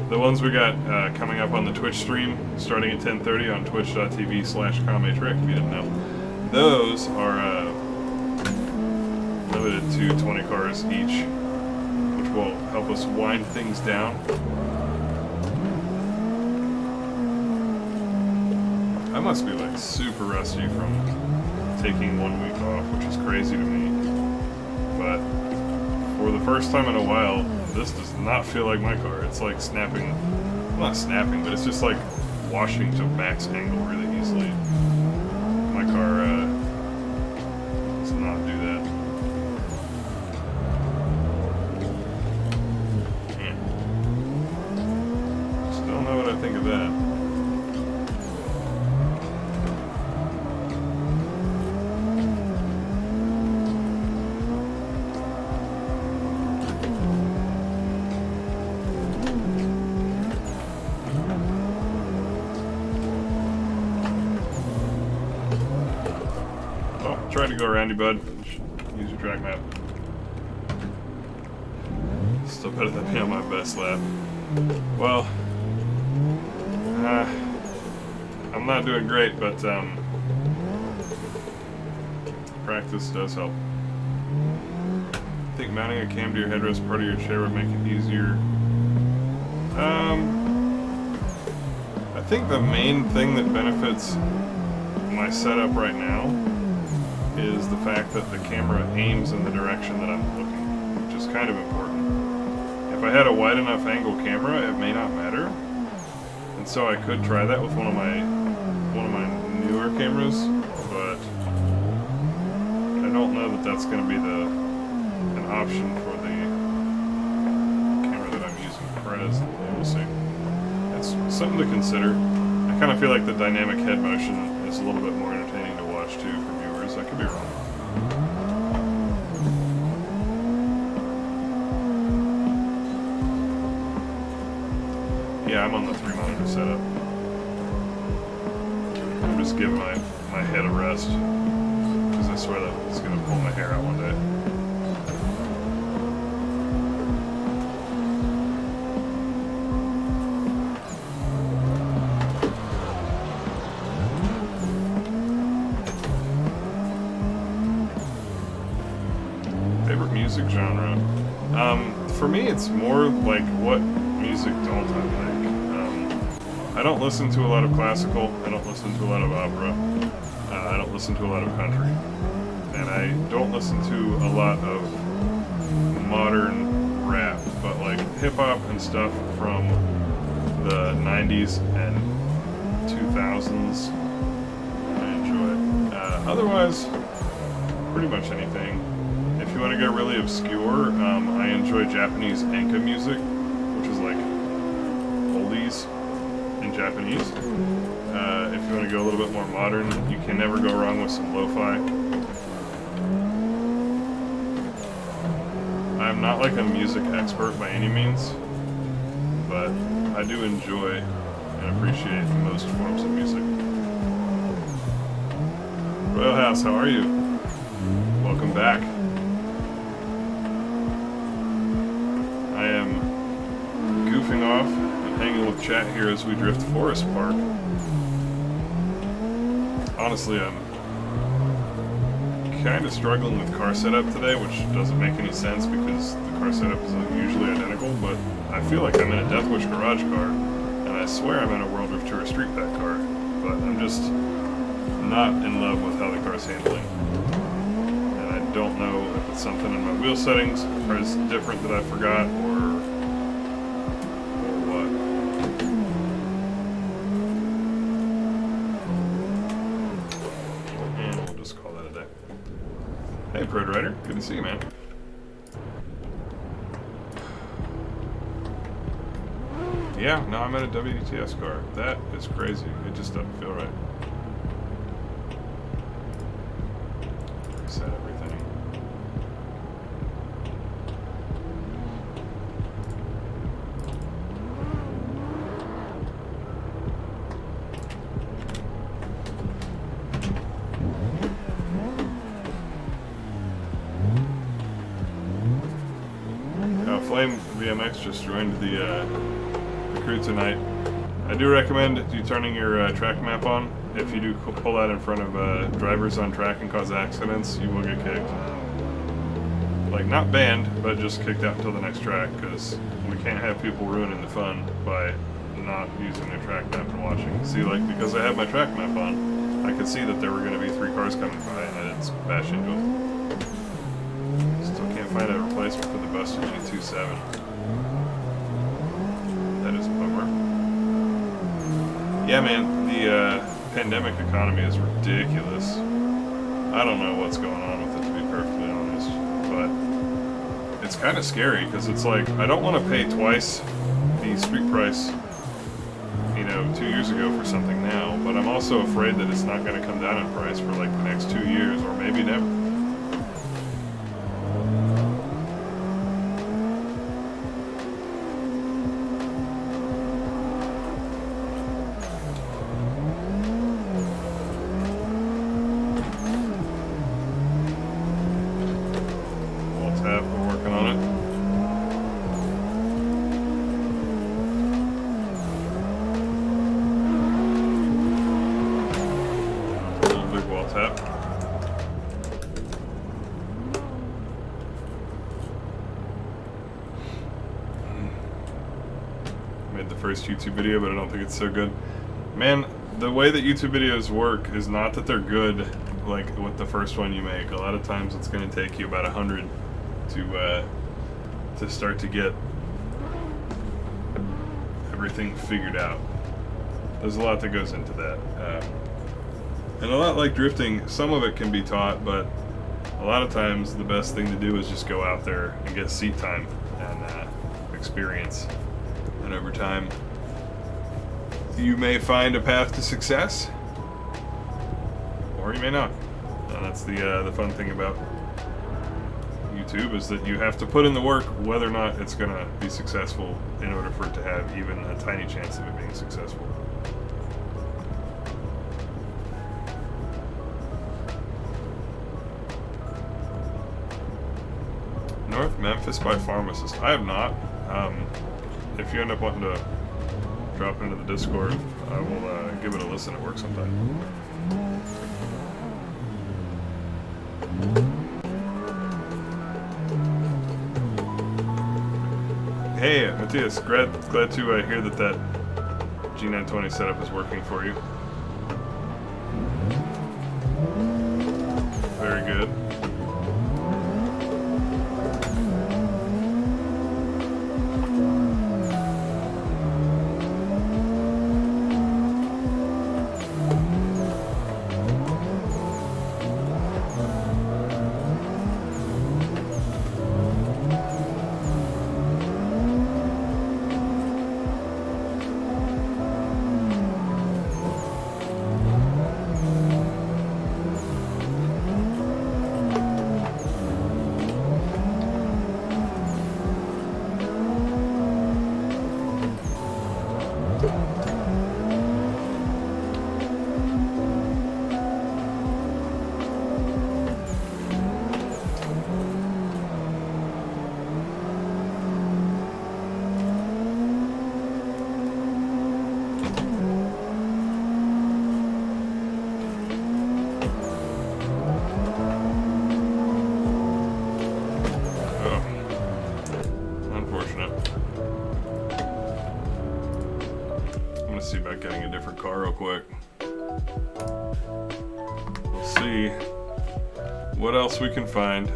The ones we got coming up on the Twitch stream, starting at 10:30 on twitch.tv/KameTrick, if you didn't know. Those are limited to 20 cars each, which will help us wind things down. I must be like super rusty from taking 1 week off, which is crazy to me. But for the first time in a while, this does not feel like my car. It's like snapping, well, not snapping, but it's just like washing to max angle really easily. My car does not do that. Still don't know what I think of that. Try to go around you, bud. Use your track map. Still better than me on my best lap. Well, I'm not doing great, but practice does help. I think mounting a cam to your headrest part of your chair would make it easier. I think the main thing that benefits my setup right now is the fact that the camera aims in the direction that I'm looking, which is kind of important. If I had a wide enough angle camera, it may not matter, and so I could try that with one of my newer cameras, but I don't know that that's going to be an option for the camera that I'm using presently. We'll see. It's something to consider. I kind of feel like the dynamic head motion is a little bit more entertaining to watch too for viewers. I could be wrong. Yeah, I'm on the 3-monitor setup. I'm just giving my head a rest, because I swear that it's going to pull my hair out one day. Favorite music genre? For me, it's more like what music don't I like. I don't listen to a lot of classical. I don't listen to a lot of opera. I don't listen to a lot of country, and I don't listen to a lot of modern rap. But like hip hop and stuff from the '90s and 2000s, I enjoy. Otherwise, pretty much anything. If you want to get really obscure, I enjoy Japanese enka music, which is like oldies in Japanese. If you want to go a little bit more modern, you can never go wrong with some lo-fi. I'm not like a music expert by any means, but I do enjoy and appreciate most forms of music. Royal House, how are you? Welcome back. I am goofing off and hanging with chat here as we drift Forest Park. Honestly, I'm kind of struggling with car setup today, which doesn't make any sense because the car setup is usually identical, but I feel like I'm in a Deathwish garage car, and I swear I'm in a World Drift Tour Street Pack car, but I'm just not in love with how the car's handling. And I don't know if it's something in my wheel settings, or it's different that I forgot, or what. And we'll just call that a day. Hey, Pro Rider, good to see you, man. Yeah, no, I'm in a WDTS car. That is crazy. It just doesn't feel right. Reset everything. BMX just joined the crew tonight. I do recommend you turning your track map on. If you do pull out in front of drivers on track and cause accidents, you will get kicked. Like, not banned, but just kicked out until the next track, because we can't have people ruining the fun by not using their track map and watching. See, like, because I have my track map on, I could see that there were going to be 3 cars coming by, and it's bash into them. Still can't find a replacement for the busted G27. That is a bummer. Yeah, man, the pandemic economy is ridiculous. I don't know what's going on with it, to be perfectly honest, but it's kind of scary, because it's like, I don't want to pay twice the street price, you know, 2 years ago for something now, but I'm also afraid that it's not going to come down in price for like the next 2 years, or maybe never. First YouTube video, but I don't think it's so good. Man, the way that YouTube videos work is not that they're good like with the first one you make. A lot of times it's going to take you about 100 to start to get everything figured out. There's a lot that goes into that. And a lot like drifting, some of it can be taught, but a lot of times the best thing to do is just go out there and get seat time and experience. And over time, you may find a path to success, or you may not. And that's the fun thing about YouTube, is that you have to put in the work whether or not it's going to be successful in order for it to have even a tiny chance of it being successful. North Memphis by Pharmacist. I have not. If you end up wanting to drop into the Discord, I will give it a listen at work sometime. Hey, Matthias, glad to hear that G920 setup is working for you. Very good. See about getting a different car real quick. We'll see what else we can find.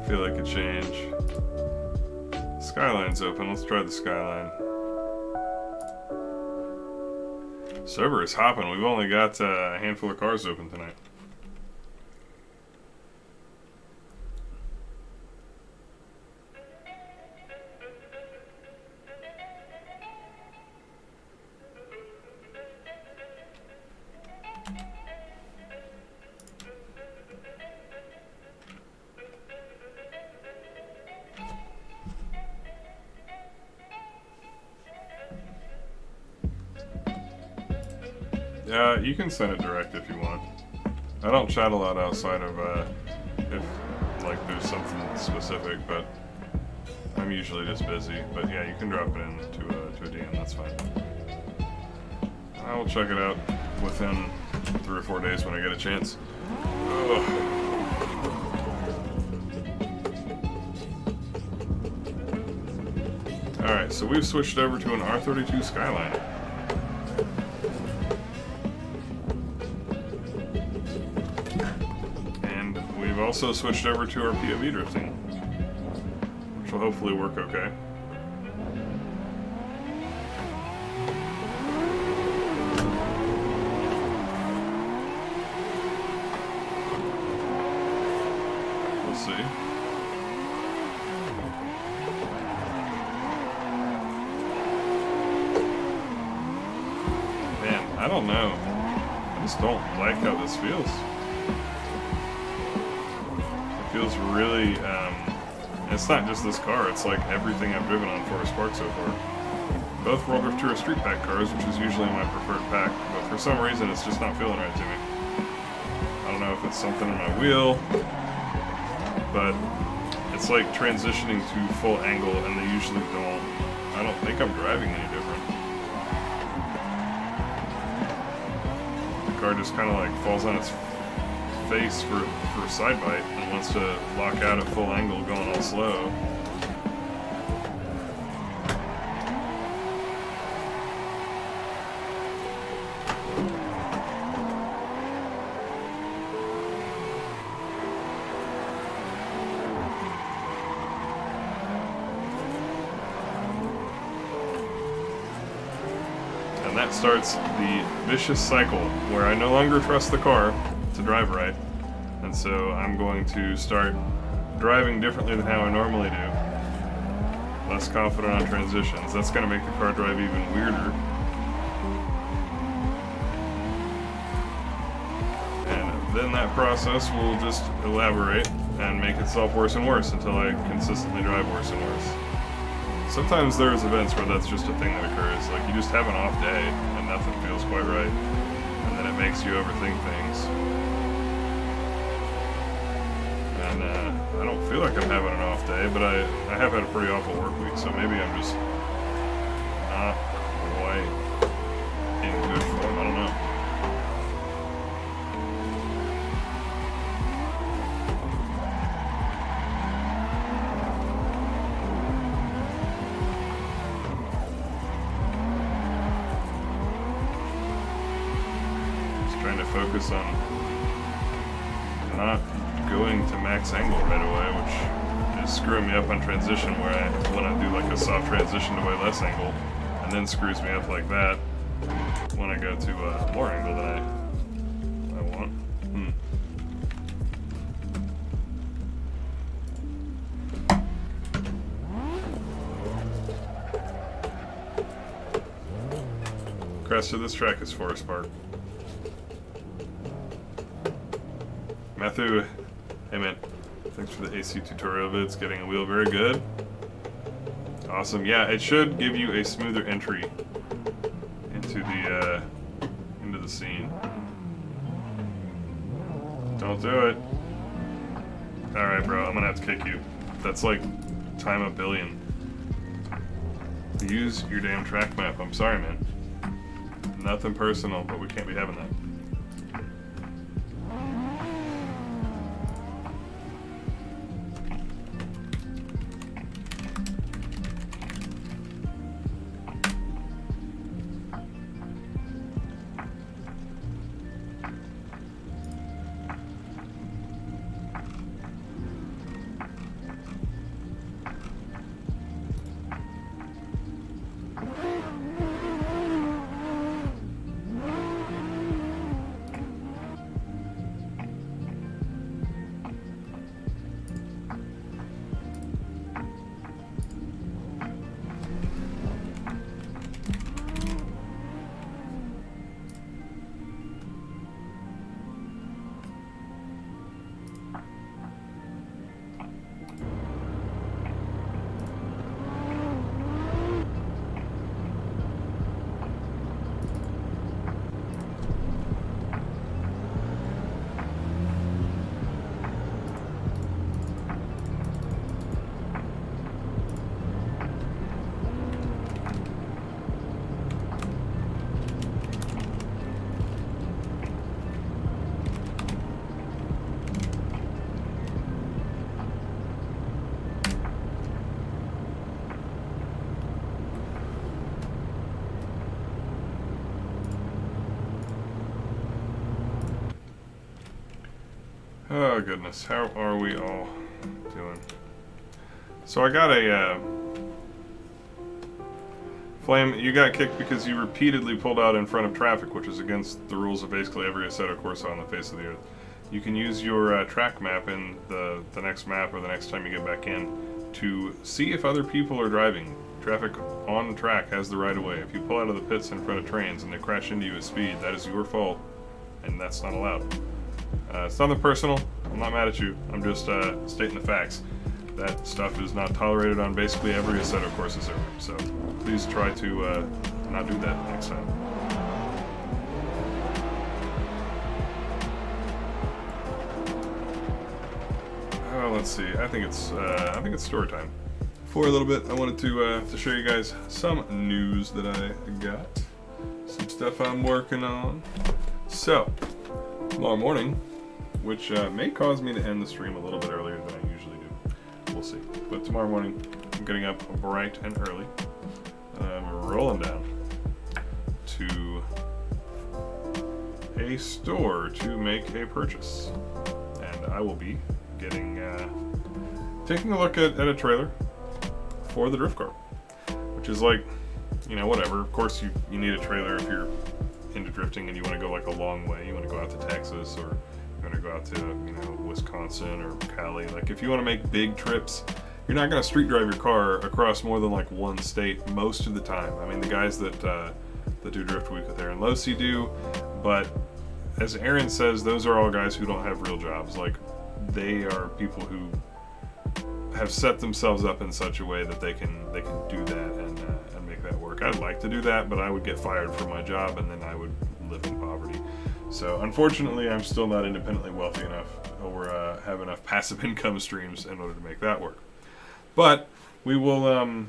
Feel like a change. Skyline's open. Let's try the Skyline. Server is hopping. We've only got a handful of cars open tonight. You can send it direct if you want. I don't chat a lot outside of if like there's something specific, but usually just busy, but yeah, you can drop it into a DM, that's fine. I will check it out within 3 or 4 days when I get a chance. Ugh. Alright, so we've switched over to an R32 Skyline. And we've also switched over to our POV drifting, which will hopefully work okay. We'll see. I don't know. I just don't like how this feels. It feels really, it's not just this car, it's like everything I've driven on Forest Park so far. Both World Drift Tour Street Pack cars, which is usually my preferred pack, but for some reason it's just not feeling right to me. I don't know if it's something in my wheel, but it's like transitioning to full angle and they usually don't. I don't think I'm driving any different. Car just kind of like falls on its face for a side bite and wants to lock out at full angle going all slow. And that starts the vicious cycle where I no longer trust the car to drive right, and so I'm going to start driving differently than how I normally do. Less confident on transitions. That's going to make the car drive even weirder. And then that process will just elaborate and make itself worse and worse until I consistently drive worse and worse. Sometimes there's events where that's just a thing that occurs, like you just have an off day and nothing feels quite right, and then it makes you overthink things. And I don't feel like I'm having an off day, but I have had a pretty awful work week, so maybe I'm just not quite in good form, I don't know. Trying to focus on not going to max angle right away, which is screwing me up on transition where when I do like a soft transition to way less angle, and then screws me up like that when I go to more angle than I want. Crest of this track is Forest Park. Matthew, hey man, thanks for the AC tutorial vids, getting a wheel very good. Awesome, yeah, it should give you a smoother entry into the scene. Don't do it. Alright bro, I'm gonna have to kick you. That's like time a billion. Use your damn track map, I'm sorry man. Nothing personal, but we can't be having that. Oh goodness, how are we all doing? So I got a Flame, you got kicked because you repeatedly pulled out in front of traffic, which is against the rules of basically every Assetto Corsa on the face of the earth. You can use your track map in the next map or the next time you get back in to see if other people are driving. Traffic on the track has the right of way. If you pull out of the pits in front of trains and they crash into you at speed, that is your fault, and that's not allowed. It's nothing personal. I'm not mad at you. I'm just stating the facts. That stuff is not tolerated on basically every Assetto Corsa server, so please try to not do that next time. Let's see. I think it's story time. For a little bit, I wanted to show you guys some news that I got, some stuff I'm working on. So tomorrow morning, which may cause me to end the stream a little bit earlier than I usually do. We'll see. But tomorrow morning, I'm getting up bright and early. I'm rolling down to a store to make a purchase, and I will be taking a look at a trailer for the drift car, which is like, you know, whatever. Of course, you need a trailer if you're into drifting and you want to go like a long way. You want to go out to Texas, or you want to go out to, you know, Wisconsin or Cali. Like, if you want to make big trips, you're not going to street drive your car across more than like one state most of the time. I mean, the guys that do Drift Week with Aaron Losey do, but as Aaron says, those are all guys who don't have real jobs. Like, they are people who have set themselves up in such a way that they can do that and make that work. I'd like to do that, but I would get fired from my job and then I would live in poverty. So unfortunately, I'm still not independently wealthy enough or have enough passive income streams in order to make that work. But we will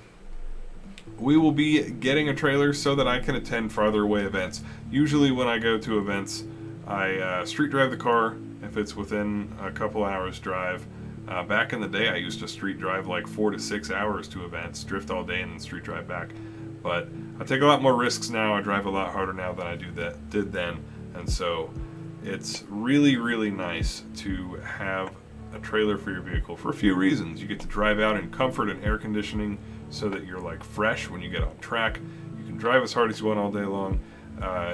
be getting a trailer so that I can attend farther away events. Usually when I go to events, I street drive the car if it's within a couple hours drive. Back in the day, I used to street drive like 4 to 6 hours to events, drift all day and then street drive back. But I take a lot more risks now. I drive a lot harder now than I did then. And so it's really, really nice to have a trailer for your vehicle for a few reasons. You get to drive out in comfort and air conditioning so that you're like fresh when you get on track. You can drive as hard as you want all day long.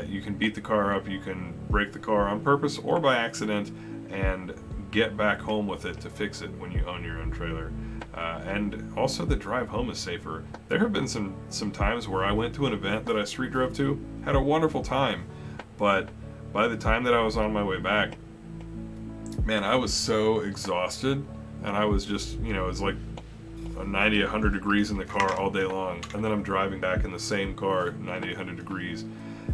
You can beat the car up. You can break the car on purpose or by accident and get back home with it to fix it when you own your own trailer. And also the drive home is safer. There have been some times where I went to an event that I street drove to, had a wonderful time, but by the time that I was on my way back, man, I was so exhausted, and I was just, you know, it was like 90, 100 degrees in the car all day long, and then I'm driving back in the same car 90, 100 degrees,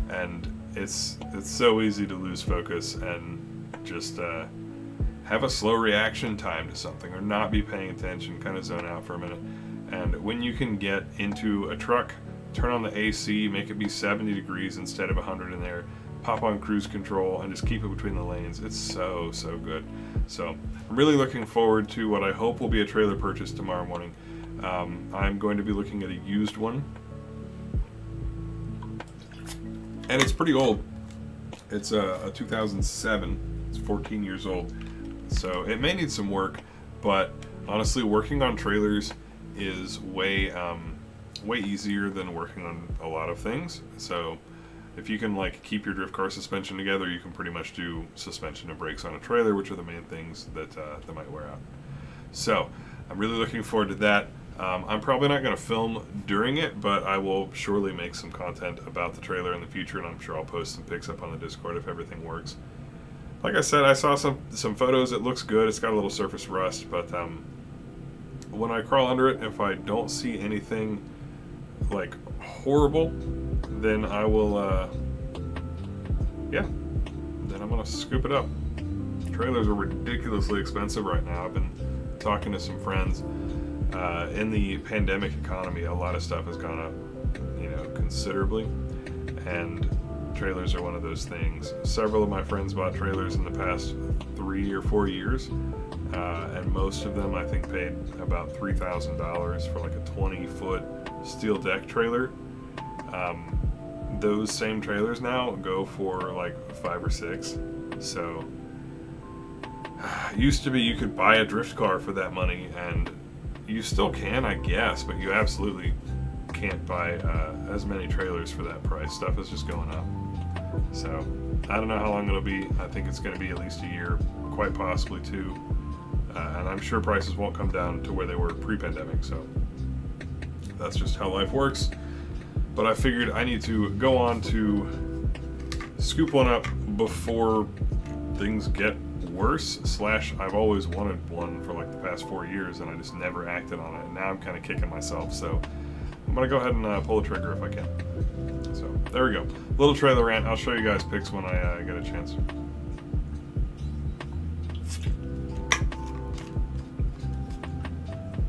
and it's so easy to lose focus and just have a slow reaction time to something or not be paying attention, kind of zone out for a minute. And when you can get into a truck, turn on the AC, make it be 70 degrees instead of 100 in there, pop on cruise control and just keep it between the lanes, it's so good. So I'm really looking forward to what I hope will be a trailer purchase tomorrow morning. I'm going to be looking at a used one, and it's pretty old. It's a 2007. It's 14 years old. So it may need some work, but honestly, working on trailers is way easier than working on a lot of things. So if you can like keep your drift car suspension together, you can pretty much do suspension and brakes on a trailer, which are the main things that might wear out. So I'm really looking forward to that. I'm probably not going to film during it, but I will surely make some content about the trailer in the future, and I'm sure I'll post some pics up on the Discord if everything works. Like I said, I saw some photos. It looks good. It's got a little surface rust, but when I crawl under it, if I don't see anything like horrible, then I will, then I'm gonna scoop it up. Trailers are ridiculously expensive right now. I've been talking to some friends. In the pandemic economy, a lot of stuff has gone up, you know, considerably, and trailers are one of those things. Several of my friends bought trailers in the past 3 or 4 years, and most of them I think paid about $3,000 for like a 20-foot steel deck trailer. Those same trailers now go for like 5 or 6. So Used to be you could buy a drift car for that money, and you still can, I guess, but you absolutely can't buy as many trailers for that price. Stuff is just going up. So I don't know how long it'll be. I think it's going to be at least a year, quite possibly two. And I'm sure prices won't come down to where they were pre-pandemic. So that's just how life works. But I figured I need to go on to scoop one up before things get worse. / I've always wanted one for like the past 4 years, and I just never acted on it. And now I'm kind of kicking myself. So I'm going to go ahead and pull the trigger if I can. So there we go. Little trailer rant. I'll show you guys pics when I get a chance.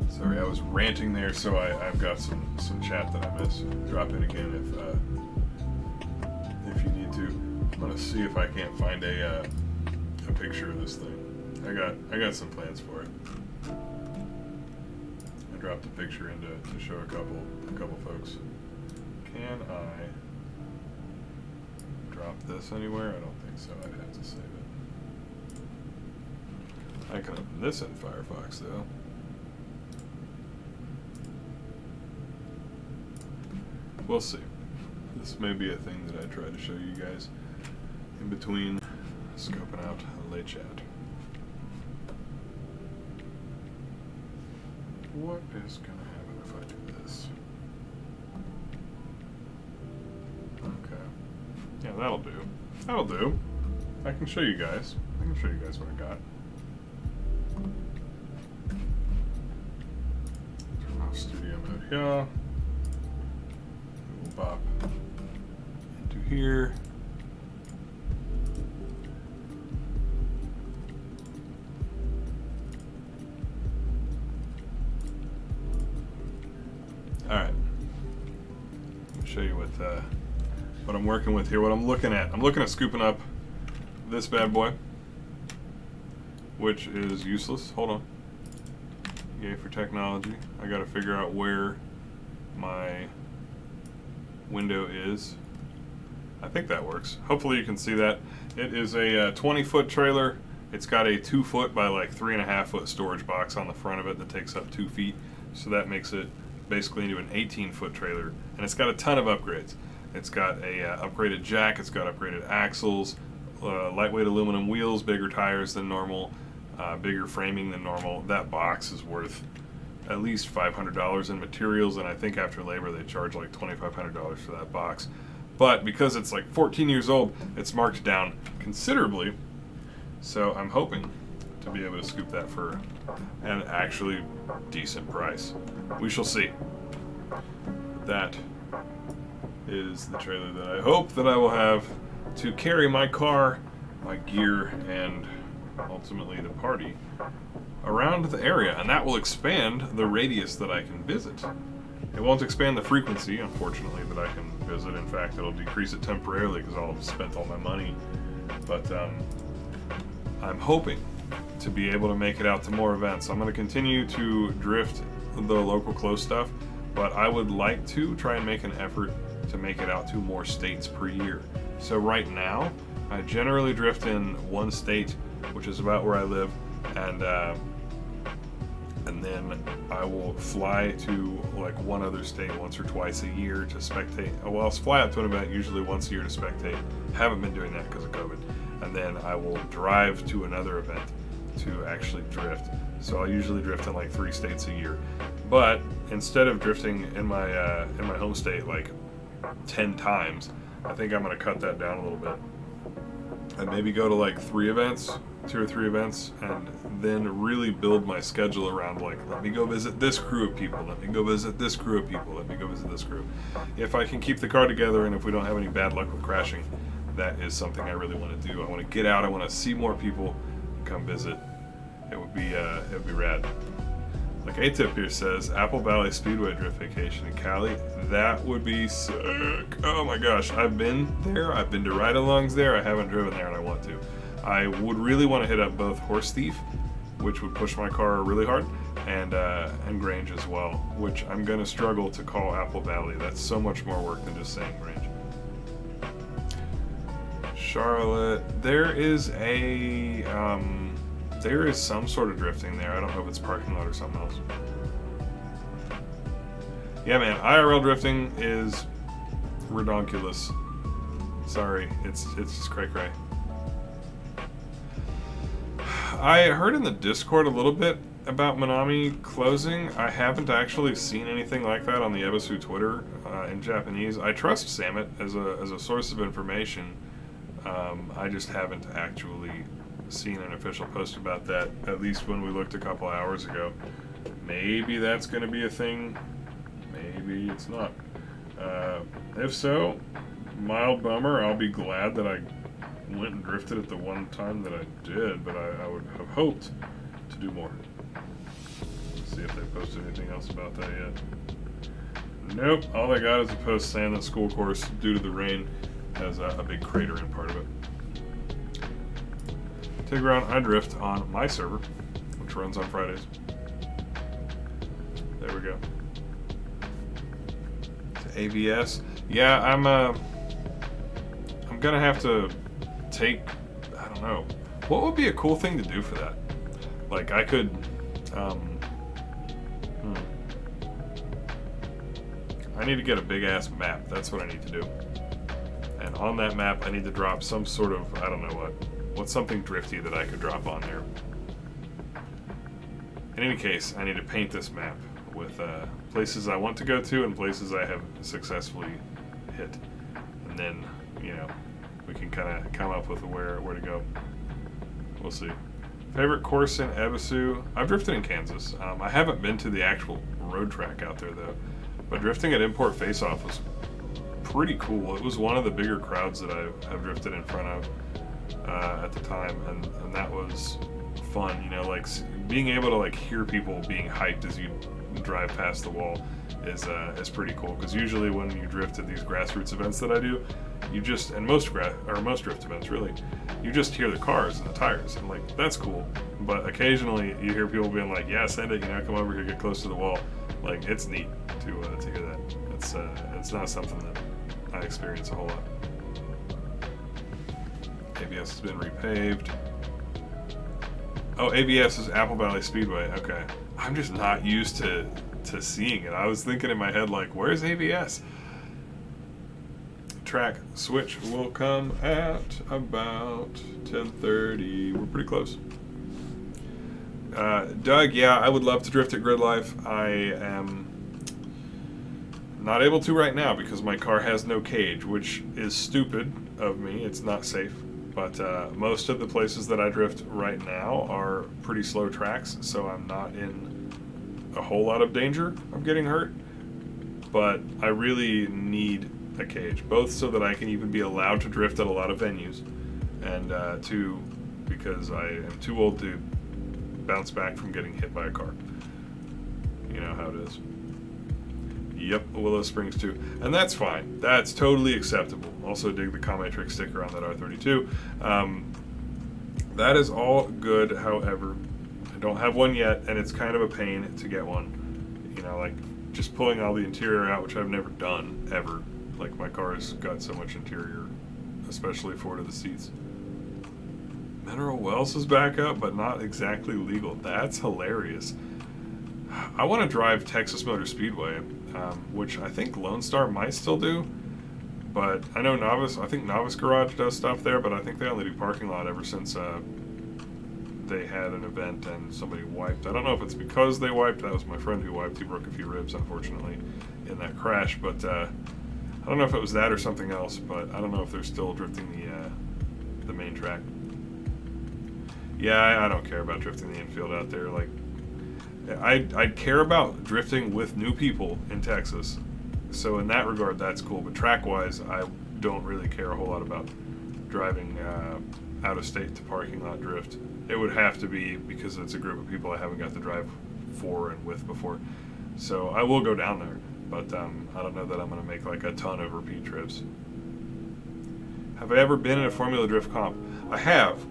Sorry, I was ranting there, so I've got some chat that I missed. Drop in again if you need to. I'm gonna see if I can't find a picture of this thing. I got some plans for it. I dropped a picture in to show a couple folks. Can I drop this anywhere? I don't think so. I'd have to save it. I can open this in Firefox though. We'll see. This may be a thing that I try to show you guys in between scoping out a late chat. What is gonna happen if I do this? Okay. Yeah, that'll do. That'll do. I can show you guys. I can show you guys what I got. Turn off studio mode here. We'll pop into here. Alright. Let me show you what I'm working with here, what I'm looking at. I'm looking at scooping up this bad boy, which is useless. Hold on. Yay for technology. I gotta figure out where my window is. I think that works. Hopefully you can see that. It is a 20-foot trailer. It's got a 2-foot by like 3.5-foot storage box on the front of it that takes up 2 feet. So that makes it basically into an 18-foot trailer, and it's got a ton of upgrades. It's got a upgraded jack, it's got upgraded axles, lightweight aluminum wheels, bigger tires than normal, bigger framing than normal. That box is worth at least $500 in materials, and I think after labor they charge like $2,500 for that box. But because it's like 14 years old, it's marked down considerably, so I'm hoping to be able to scoop that for an actually decent price. We shall see. That is the trailer that I hope that I will have to carry my car, my gear, and ultimately the party around the area, and that will expand the radius that I can visit. It won't expand the frequency, unfortunately, that I can visit. In fact, it'll decrease it temporarily because I'll have spent all my money. But I'm hoping to be able to make it out to more events. I'm going to continue to drift the local close stuff, but I would like to try and make an effort to make it out to more states per year. So right now, I generally drift in one state, which is about where I live, and then I will fly to like one other state once or twice a year to spectate. Well, I'll fly out to an event usually once a year to spectate. Haven't been doing that because of COVID. And then I will drive to another event to actually drift. So I'll usually drift in like 3 states a year. But instead of drifting in my home state like 10 times, I think I'm going to cut that down a little bit. And maybe go to like 2 or 3 events, and then really build my schedule around like, let me go visit this crew of people, let me go visit this crew of people, let me go visit this crew. If I can keep the car together and if we don't have any bad luck with crashing, that is something I really want to do. I want to get out, I want to see more people, come visit. It would be rad. Like A-Tip here says, Apple Valley Speedway drift vacation in Cali. That would be sick. Oh my gosh, I've been there. I've been to ride-alongs there. I haven't driven there and I want to. I would really want to hit up both Horse Thief, which would push my car really hard, and Grange as well, which I'm going to struggle to call Apple Valley. That's so much more work than just saying Grange. Charlotte, there is a There is some sort of drifting there. I don't know if it's parking lot or something else. Yeah, man, IRL drifting is redonkulous. Sorry, it's just cray-cray. I heard in the Discord a little bit about Minami closing. I haven't actually seen anything like that on the Ebisu Twitter in Japanese. I trust Samit as a source of information. I just haven't actually seen an official post about that, at least when we looked a couple hours ago. Maybe that's going to be a thing. Maybe it's not. If so, mild bummer. I'll be glad that I went and drifted it the one time that I did, but I would have hoped to do more. Let's see if they posted anything else about that yet. Nope, all they got is a post saying that school course, due to the rain, has a big crater in part of it. Take around, I drift on my server, which runs on Fridays. There we go. To AVS. Yeah, I'm gonna have to take, I don't know, what would be a cool thing to do for that? Like, I could, I need to get a big ass map. That's what I need to do. And on that map, I need to drop some sort of, I don't know what's something drifty that I could drop on there. In any case, I need to paint this map with places I want to go to and places I have successfully hit. And then, you know, we can kind of come up with where to go. We'll see. Favorite course in Ebisu? I've drifted in Kansas. I haven't been to the actual road track out there though. But drifting at Import Face-Off was pretty cool. It was one of the bigger crowds that I've drifted in front of at the time, and that was fun. You know, like being able to like hear people being hyped as you drive past the wall is pretty cool. Because usually when you drift at these grassroots events that I do, you just, and most drift events really, you just hear the cars and the tires, and like that's cool. But occasionally you hear people being like, "Yeah, send it. You know, come over here, get close to the wall." Like it's neat to hear that. It's not something that I experience a whole lot. ABS has been repaved. Oh, ABS is Apple Valley Speedway. Okay, I'm just not used to seeing it. I was thinking in my head like, where's ABS? Track switch will come at about 10:30. We're pretty close. Doug, yeah, I would love to drift at Grid Life. I am not able to right now because my car has no cage, which is stupid of me. It's not safe. But most of the places that I drift right now are pretty slow tracks, so I'm not in a whole lot of danger of getting hurt. But I really need a cage, both so that I can even be allowed to drift at a lot of venues, and two, because I am too old to bounce back from getting hit by a car. You know how it is. Yep, Willow Springs too. And that's fine. That's totally acceptable. Also dig the KameTrick sticker on that R32. That is all good, however. I don't have one yet, and it's kind of a pain to get one. You know, like just pulling all the interior out, which I've never done, ever. Like my car has got so much interior, especially forward of the seats. Mineral Wells is back up, but not exactly legal. That's hilarious. I want to drive Texas Motor Speedway, which I think Lone Star might still do, but I know I think Novice Garage does stuff there, but I think they only do parking lot ever since they had an event and somebody wiped. I don't know if it's because they wiped. That was my friend who wiped. He broke a few ribs, unfortunately, in that crash, but I don't know if it was that or something else, but I don't know if they're still drifting the main track. Yeah, I don't care about drifting the infield out there. Like, I'd care about drifting with new people in Texas. So in that regard, that's cool. But track-wise, I don't really care a whole lot about driving out of state to parking lot drift. It would have to be because it's a group of people I haven't got to drive for and with before. So I will go down there, but I don't know that I'm going to make like a ton of repeat trips. Have I ever been in a Formula Drift comp? I have.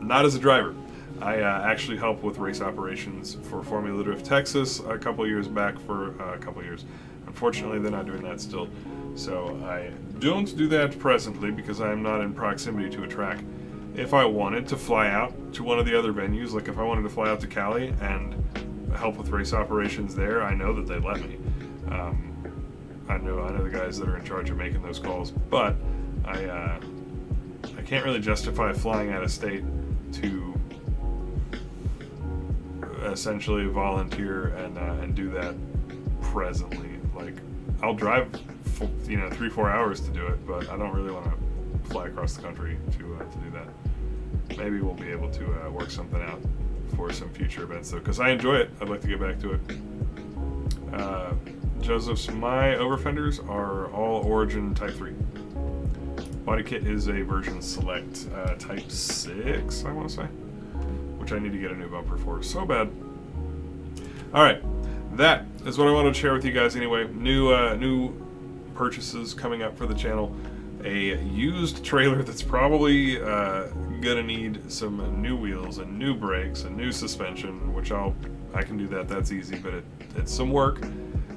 Not as a driver. I actually helped with race operations for Formula Drift Texas a couple years back for a couple years. Unfortunately, they're not doing that still. So I don't do that presently because I am not in proximity to a track. if I wanted to fly out to one of the other venues, like if I wanted to fly out to Cali and help with race operations there, I know that they'd let me. I know the guys that are in charge of making those calls, but I can't really justify flying out of state to essentially volunteer and do that presently. Like, I'll drive 3-4 hours to do it, but I don't really want to fly across the country to do that. Maybe we'll be able to work something out for some future events though, because I enjoy it. I'd like to get back to it. Joseph's, my overfenders are all Origin Type 3. Body kit is a version select Type 6, I want to say, which I need to get a new bumper for so bad. Alright, that is what I wanted to share with you guys anyway. New purchases coming up for the channel. A used trailer that's probably gonna need some new wheels and new brakes and new suspension, which I can do that. That's easy, but it's some work.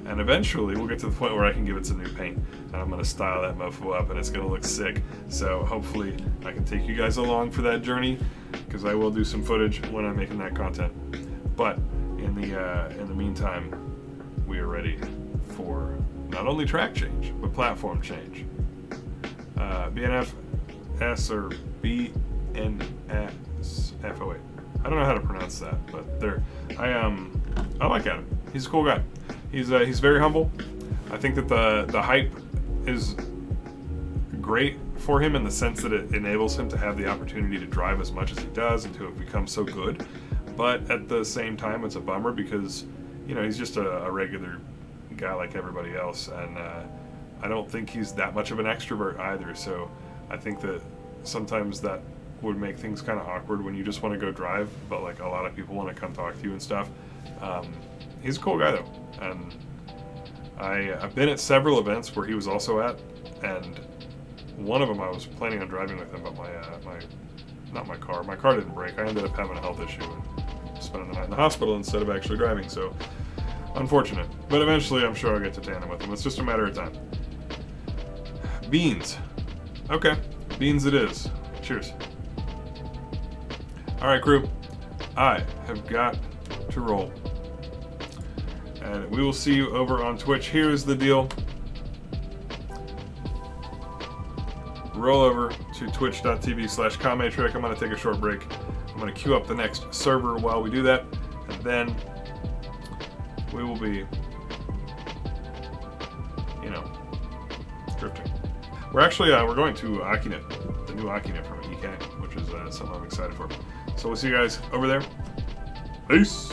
And eventually we'll get to the point where I can give it some new paint, and I'm gonna style that mofo up, and it's gonna look sick. So hopefully I can take you guys along for that journey, because I will do some footage when I'm making that content. But in the meantime, we are ready for not only track change but platform change. BNFS or BNSFO8. I don't know how to pronounce that, but I like Adam. He's a cool guy. He's very humble. I think that the hype is great for him in the sense that it enables him to have the opportunity to drive as much as he does and to have become so good. But at the same time, it's a bummer because, he's just a regular guy like everybody else, and I don't think he's that much of an extrovert either. So I think that sometimes that would make things kind of awkward when you just want to go drive, but like a lot of people want to come talk to you and stuff. He's a cool guy though, and I've been at several events where he was also at, and one of them I was planning on driving with him, but my car didn't break. I ended up having a health issue and spending the night in the hospital instead of actually driving, so unfortunate. But eventually I'm sure I'll get to tandem with him. It's just a matter of time. Beans. Okay, beans it is. Cheers. Alright crew, I have got to roll. And we will see you over on Twitch. Here's the deal. Roll over to twitch.tv/KameTrick. I'm going to take a short break. I'm going to queue up the next server while we do that. And then we will be, drifting. We're going to Akinet, the new Akinet from EK, which is something I'm excited for. So we'll see you guys over there. Peace!